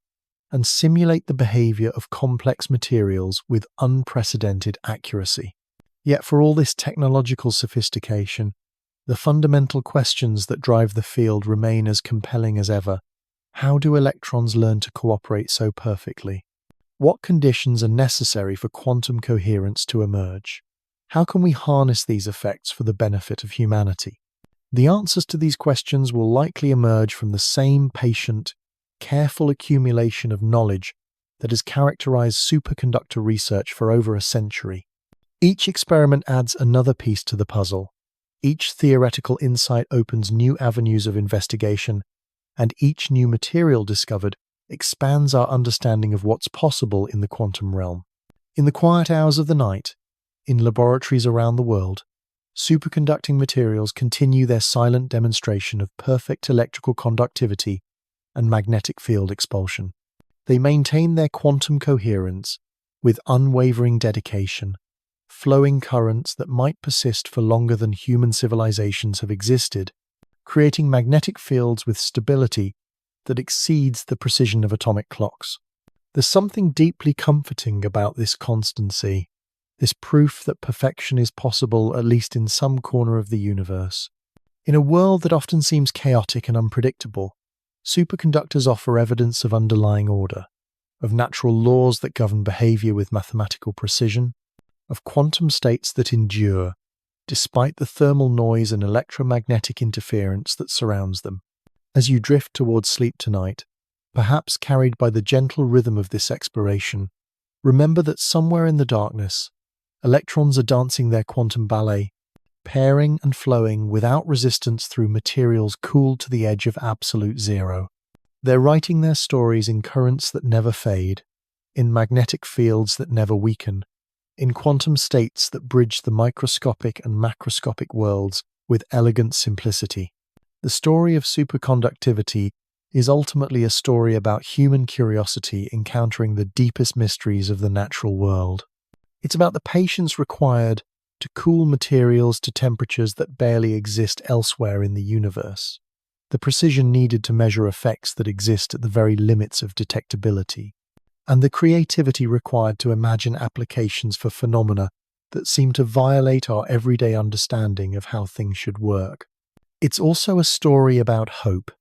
and simulate the behavior of complex materials with unprecedented accuracy. Yet for all this technological sophistication, the fundamental questions that drive the field remain as compelling as ever. How do electrons learn to cooperate so perfectly? What conditions are necessary for quantum coherence to emerge? How can we harness these effects for the benefit of humanity? The answers to these questions will likely emerge from the same patient, careful accumulation of knowledge that has characterized superconductor research for over a century. Each experiment adds another piece to the puzzle. Each theoretical insight opens new avenues of investigation, and each new material discovered expands our understanding of what's possible in the quantum realm. In the quiet hours of the night, in laboratories around the world, superconducting materials continue their silent demonstration of perfect electrical conductivity and magnetic field expulsion. They maintain their quantum coherence with unwavering dedication, flowing currents that might persist for longer than human civilizations have existed, creating magnetic fields with stability that exceeds the precision of atomic clocks. There's something deeply comforting about this constancy, this proof that perfection is possible at least in some corner of the universe. In a world that often seems chaotic and unpredictable, superconductors offer evidence of underlying order, of natural laws that govern behavior with mathematical precision, of quantum states that endure, despite the thermal noise and electromagnetic interference that surrounds them. As you drift towards sleep tonight, perhaps carried by the gentle rhythm of this exploration, remember that somewhere in the darkness, electrons are dancing their quantum ballet, pairing and flowing without resistance through materials cooled to the edge of absolute zero. They're writing their stories in currents that never fade, in magnetic fields that never weaken, in quantum states that bridge the microscopic and macroscopic worlds with elegant simplicity. The story of superconductivity is ultimately a story about human curiosity encountering the deepest mysteries of the natural world. It's about the patience required to cool materials to temperatures that barely exist elsewhere in the universe, the precision needed to measure effects that exist at the very limits of detectability, and the creativity required to imagine applications for phenomena that seem to violate our everyday understanding of how things should work. It's also a story about hope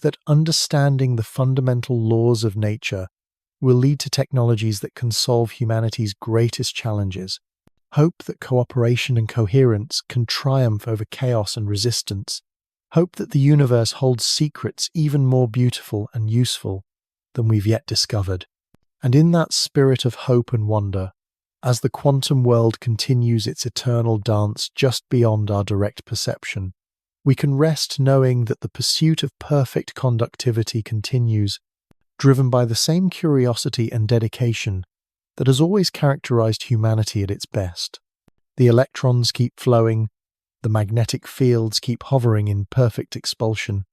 that understanding the fundamental laws of nature will lead to technologies that can solve humanity's greatest challenges, hope that cooperation and coherence can triumph over chaos and resistance, hope that the universe holds secrets even more beautiful and useful than we've yet discovered. And in that spirit of hope and wonder, as the quantum world continues its eternal dance just beyond our direct perception, we can rest knowing that the pursuit of perfect conductivity continues, driven by the same curiosity and dedication that has always characterized humanity at its best. The electrons keep flowing, the magnetic fields keep hovering in perfect expulsion,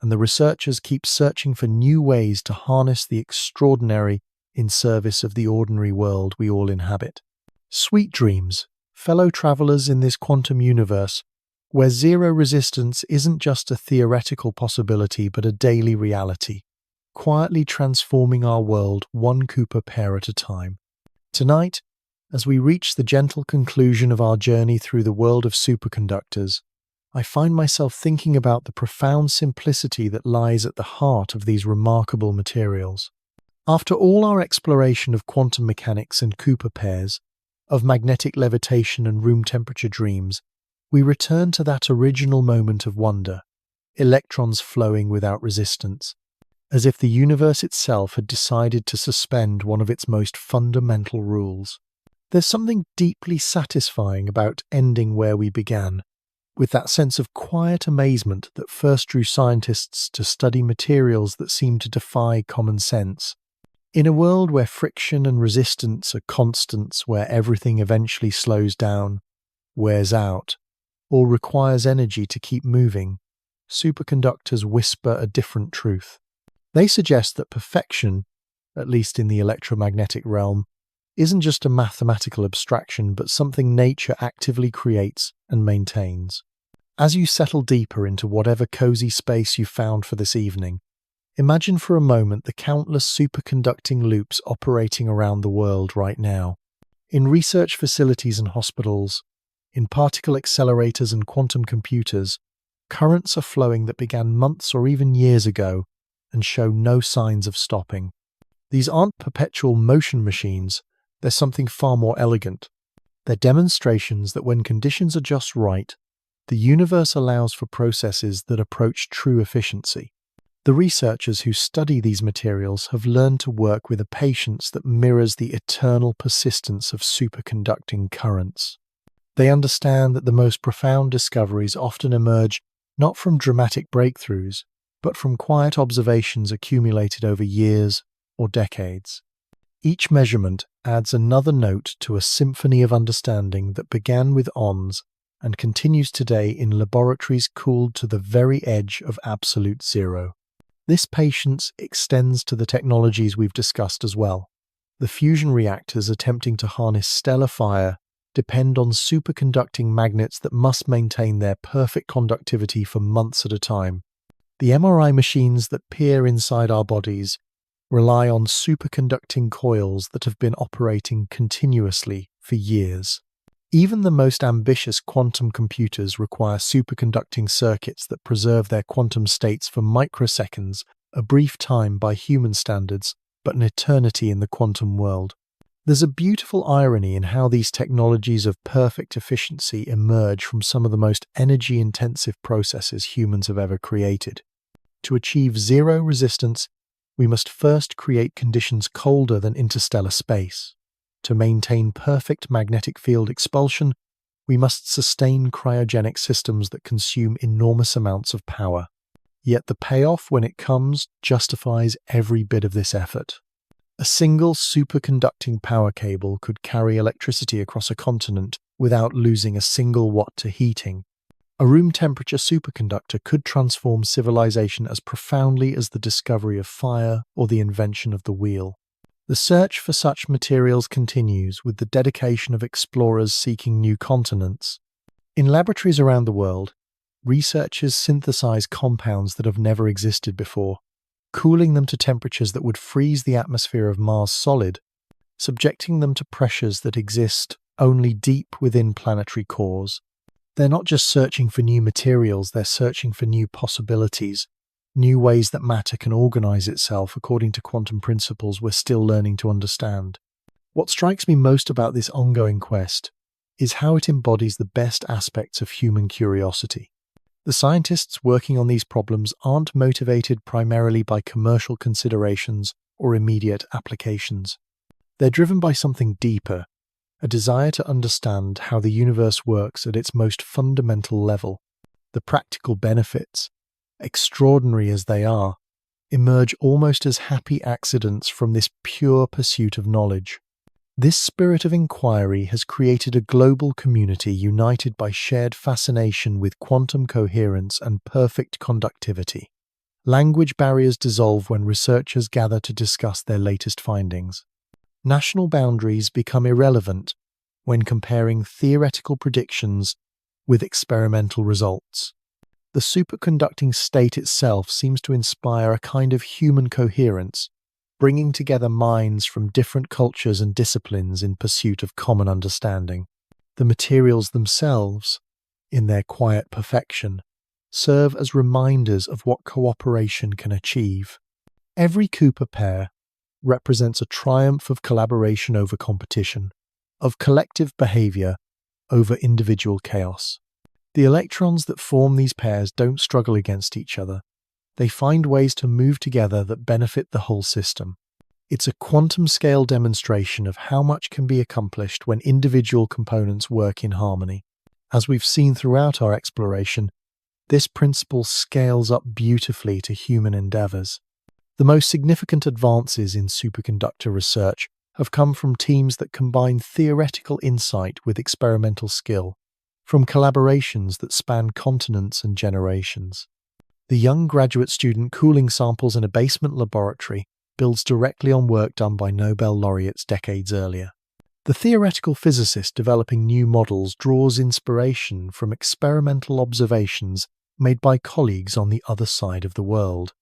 and the researchers keep searching for new ways to harness the extraordinary in service of the ordinary world we all inhabit. Sweet dreams, fellow travelers in this quantum universe, where zero resistance isn't just a theoretical possibility but a daily reality, quietly transforming our world one Cooper pair at a time. Tonight, as we reach the gentle conclusion of our journey through the world of superconductors, I find myself thinking about the profound simplicity that lies at the heart of these remarkable materials. After all our exploration of quantum mechanics and Cooper pairs, of magnetic levitation and room temperature dreams, we return to that original moment of wonder, electrons flowing without resistance, as if the universe itself had decided to suspend one of its most fundamental rules. There's something deeply satisfying about ending where we began, with that sense of quiet amazement that first drew scientists to study materials that seem to defy common sense. In a world where friction and resistance are constants, where everything eventually slows down, wears out, or requires energy to keep moving, superconductors whisper a different truth. They suggest that perfection, at least in the electromagnetic realm, isn't just a mathematical abstraction but something nature actively creates and maintains. As you settle deeper into whatever cozy space you found for this evening, imagine for a moment the countless superconducting loops operating around the world right now. In research facilities and hospitals, in particle accelerators and quantum computers, currents are flowing that began months or even years ago and show no signs of stopping. These aren't perpetual motion machines, they're something far more elegant. They're demonstrations that when conditions are just right, The universe allows for processes that approach true efficiency. The researchers who study these materials have learned to work with a patience that mirrors the eternal persistence of superconducting currents. They understand that the most profound discoveries often emerge not from dramatic breakthroughs, but from quiet observations accumulated over years or decades. Each measurement adds another note to a symphony of understanding that began with Onnes and continues today in laboratories cooled to the very edge of absolute zero. This patience extends to the technologies we've discussed as well. The fusion reactors attempting to harness stellar fire depend on superconducting magnets that must maintain their perfect conductivity for months at a time. The MRI machines that peer inside our bodies rely on superconducting coils that have been operating continuously for years. Even the most ambitious quantum computers require superconducting circuits that preserve their quantum states for microseconds, a brief time by human standards, but an eternity in the quantum world. There's a beautiful irony in how these technologies of perfect efficiency emerge from some of the most energy-intensive processes humans have ever created. To achieve zero resistance, we must first create conditions colder than interstellar space. To maintain perfect magnetic field expulsion, we must sustain cryogenic systems that consume enormous amounts of power. Yet the payoff, when it comes, justifies every bit of this effort. A single superconducting power cable could carry electricity across a continent without losing a single watt to heating. A room temperature superconductor could transform civilization as profoundly as the discovery of fire or the invention of the wheel. The search for such materials continues with the dedication of explorers seeking new continents. In laboratories around the world, researchers synthesize compounds that have never existed before, cooling them to temperatures that would freeze the atmosphere of Mars solid, subjecting them to pressures that exist only deep within planetary cores. They're not just searching for new materials, they're searching for new possibilities, new ways that matter can organize itself according to quantum principles we're still learning to understand. What strikes me most about this ongoing quest is how it embodies the best aspects of human curiosity. The scientists working on these problems aren't motivated primarily by commercial considerations or immediate applications. They're driven by something deeper, a desire to understand how the universe works at its most fundamental level. The practical benefits, extraordinary as they are, emerge almost as happy accidents from this pure pursuit of knowledge. This spirit of inquiry has created a global community united by shared fascination with quantum coherence and perfect conductivity. Language barriers dissolve when researchers gather to discuss their latest findings. National boundaries become irrelevant when comparing theoretical predictions with experimental results. The superconducting state itself seems to inspire a kind of human coherence, bringing together minds from different cultures and disciplines in pursuit of common understanding. The materials themselves, in their quiet perfection, serve as reminders of what cooperation can achieve. Every Cooper pair represents a triumph of collaboration over competition, of collective behavior over individual chaos. The electrons that form these pairs don't struggle against each other. They find ways to move together that benefit the whole system. It's a quantum-scale demonstration of how much can be accomplished when individual components work in harmony. As we've seen throughout our exploration, this principle scales up beautifully to human endeavors. The most significant advances in superconductor research have come from teams that combine theoretical insight with experimental skill, from collaborations that span continents and generations. The young graduate student cooling samples in a basement laboratory builds directly on work done by Nobel laureates decades earlier. The theoretical physicist developing new models draws inspiration from experimental observations made by colleagues on the other side of the world.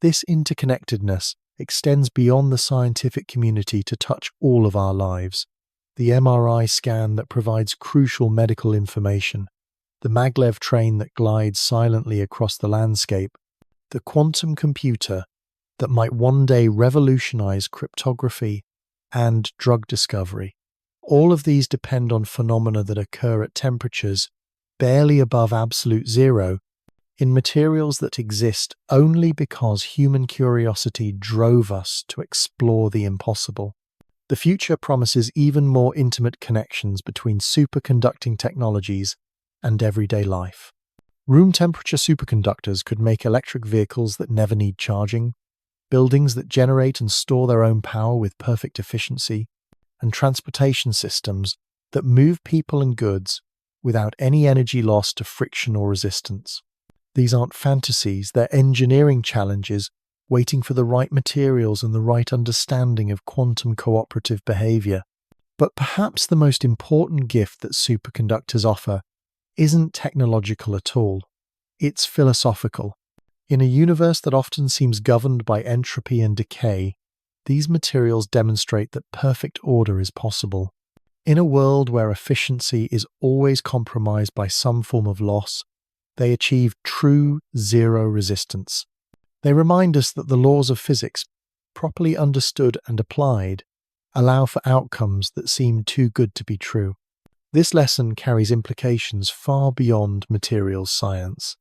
This interconnectedness extends beyond the scientific community to touch all of our lives. The MRI scan that provides crucial medical information, the maglev train that glides silently across the landscape, the quantum computer that might one day revolutionize cryptography and drug discovery. All of these depend on phenomena that occur at temperatures barely above absolute zero, in materials that exist only because human curiosity drove us to explore the impossible. The future promises even more intimate connections between superconducting technologies and everyday life. Room temperature superconductors could make electric vehicles that never need charging, buildings that generate and store their own power with perfect efficiency, and transportation systems that move people and goods without any energy loss to friction or resistance. These aren't fantasies, they're engineering challenges waiting for the right materials and the right understanding of quantum cooperative behavior. But perhaps the most important gift that superconductors offer isn't technological at all. It's philosophical. In a universe that often seems governed by entropy and decay, these materials demonstrate that perfect order is possible. In a world where efficiency is always compromised by some form of loss, they achieve true zero resistance. They remind us that the laws of physics, properly understood and applied, allow for outcomes that seem too good to be true. This lesson carries implications far beyond materials science.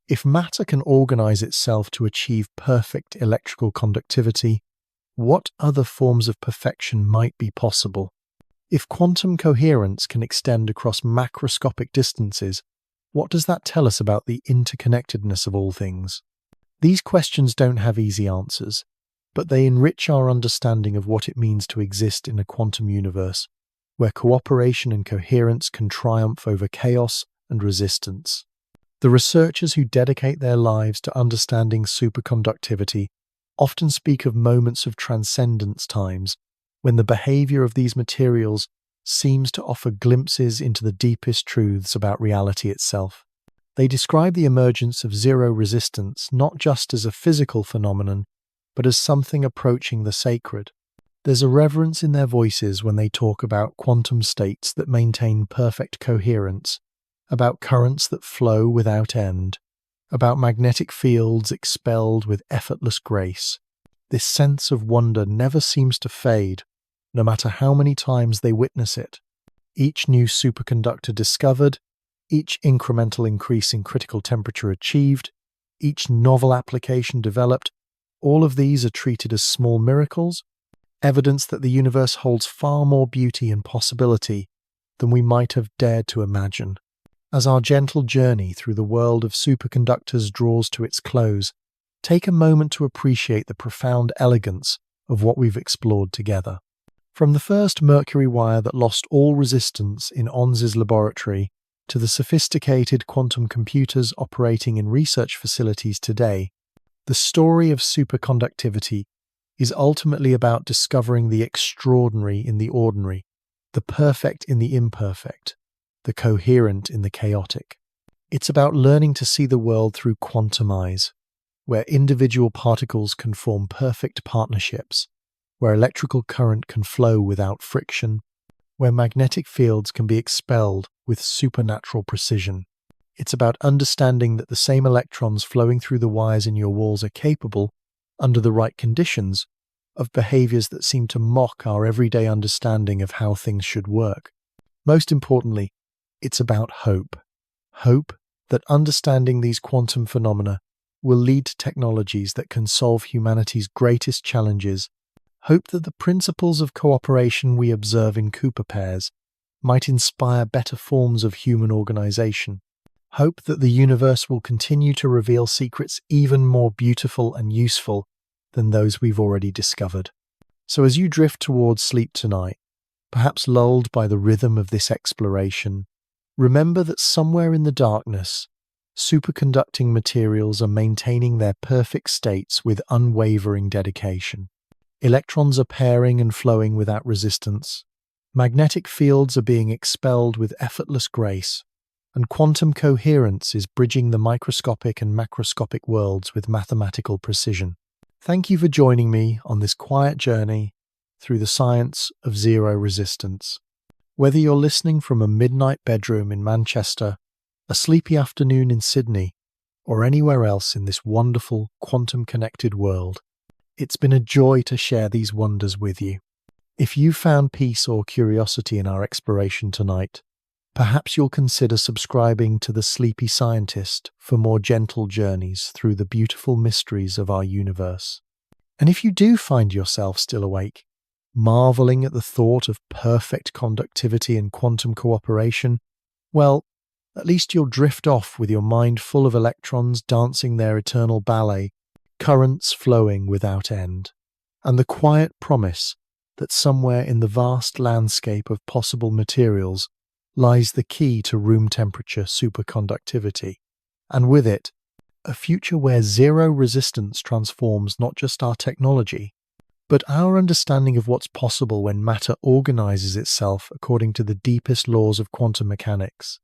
If matter can organize itself to achieve perfect electrical conductivity, what other forms of perfection might be possible? If quantum coherence can extend across macroscopic distances, what does that tell us about the interconnectedness of all things? These questions don't have easy answers, but they enrich our understanding of what it means to exist in a quantum universe, where cooperation and coherence can triumph over chaos and resistance. The researchers who dedicate their lives to understanding superconductivity often speak of moments of transcendence times, when the behavior of these materials seems to offer glimpses into the deepest truths about reality itself. They describe the emergence of zero resistance not just as a physical phenomenon, but as something approaching the sacred. There's a reverence in their voices when they talk about quantum states that maintain perfect coherence, about currents that flow without end, about magnetic fields expelled with effortless grace. This sense of wonder never seems to fade, no matter how many times they witness it. Each new superconductor discovered, each incremental increase in critical temperature achieved, each novel application developed, all of these are treated as small miracles, evidence that the universe holds far more beauty and possibility than we might have dared to imagine. As our gentle journey through the world of superconductors draws to its close, take a moment to appreciate the profound elegance of what we've explored together. From the first mercury wire that lost all resistance in Onnes' laboratory to the sophisticated quantum computers operating in research facilities today, the story of superconductivity is ultimately about discovering the extraordinary in the ordinary, the perfect in the imperfect, the coherent in the chaotic. It's about learning to see the world through quantum eyes, where individual particles can form perfect partnerships, where electrical current can flow without friction, where magnetic fields can be expelled with supernatural precision. It's about understanding that the same electrons flowing through the wires in your walls are capable, under the right conditions, of behaviors that seem to mock our everyday understanding of how things should work. Most importantly, it's about hope. Hope that understanding these quantum phenomena will lead to technologies that can solve humanity's greatest challenges. Hope that the principles of cooperation we observe in Cooper pairs might inspire better forms of human organization. Hope that the universe will continue to reveal secrets even more beautiful and useful than those we've already discovered. So as you drift towards sleep tonight, perhaps lulled by the rhythm of this exploration, remember that somewhere in the darkness, superconducting materials are maintaining their perfect states with unwavering dedication. Electrons are pairing and flowing without resistance. Magnetic fields are being expelled with effortless grace, and quantum coherence is bridging the microscopic and macroscopic worlds with mathematical precision. Thank you for joining me on this quiet journey through the science of zero resistance. Whether you're listening from a midnight bedroom in Manchester, a sleepy afternoon in Sydney, or anywhere else in this wonderful quantum-connected world, it's been a joy to share these wonders with you. If you found peace or curiosity in our exploration tonight, perhaps you'll consider subscribing to The Sleepy Scientist for more gentle journeys through the beautiful mysteries of our universe. And if you do find yourself still awake, marveling at the thought of perfect conductivity and quantum cooperation, well, at least you'll drift off with your mind full of electrons dancing their eternal ballet, currents flowing without end, and the quiet promise that somewhere in the vast landscape of possible materials lies the key to room temperature superconductivity, and with it, a future where zero resistance transforms not just our technology, but our understanding of what's possible when matter organizes itself according to the deepest laws of quantum mechanics.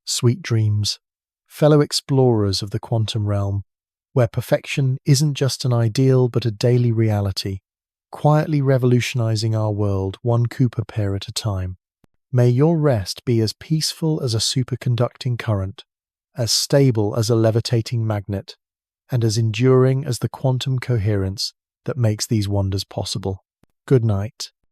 Sweet dreams, fellow explorers of the quantum realm, where perfection isn't just an ideal but a daily reality, quietly revolutionizing our world one Cooper pair at a time. May your rest be as peaceful as a superconducting current, as stable as a levitating magnet, and as enduring as the quantum coherence that makes these wonders possible. Good night.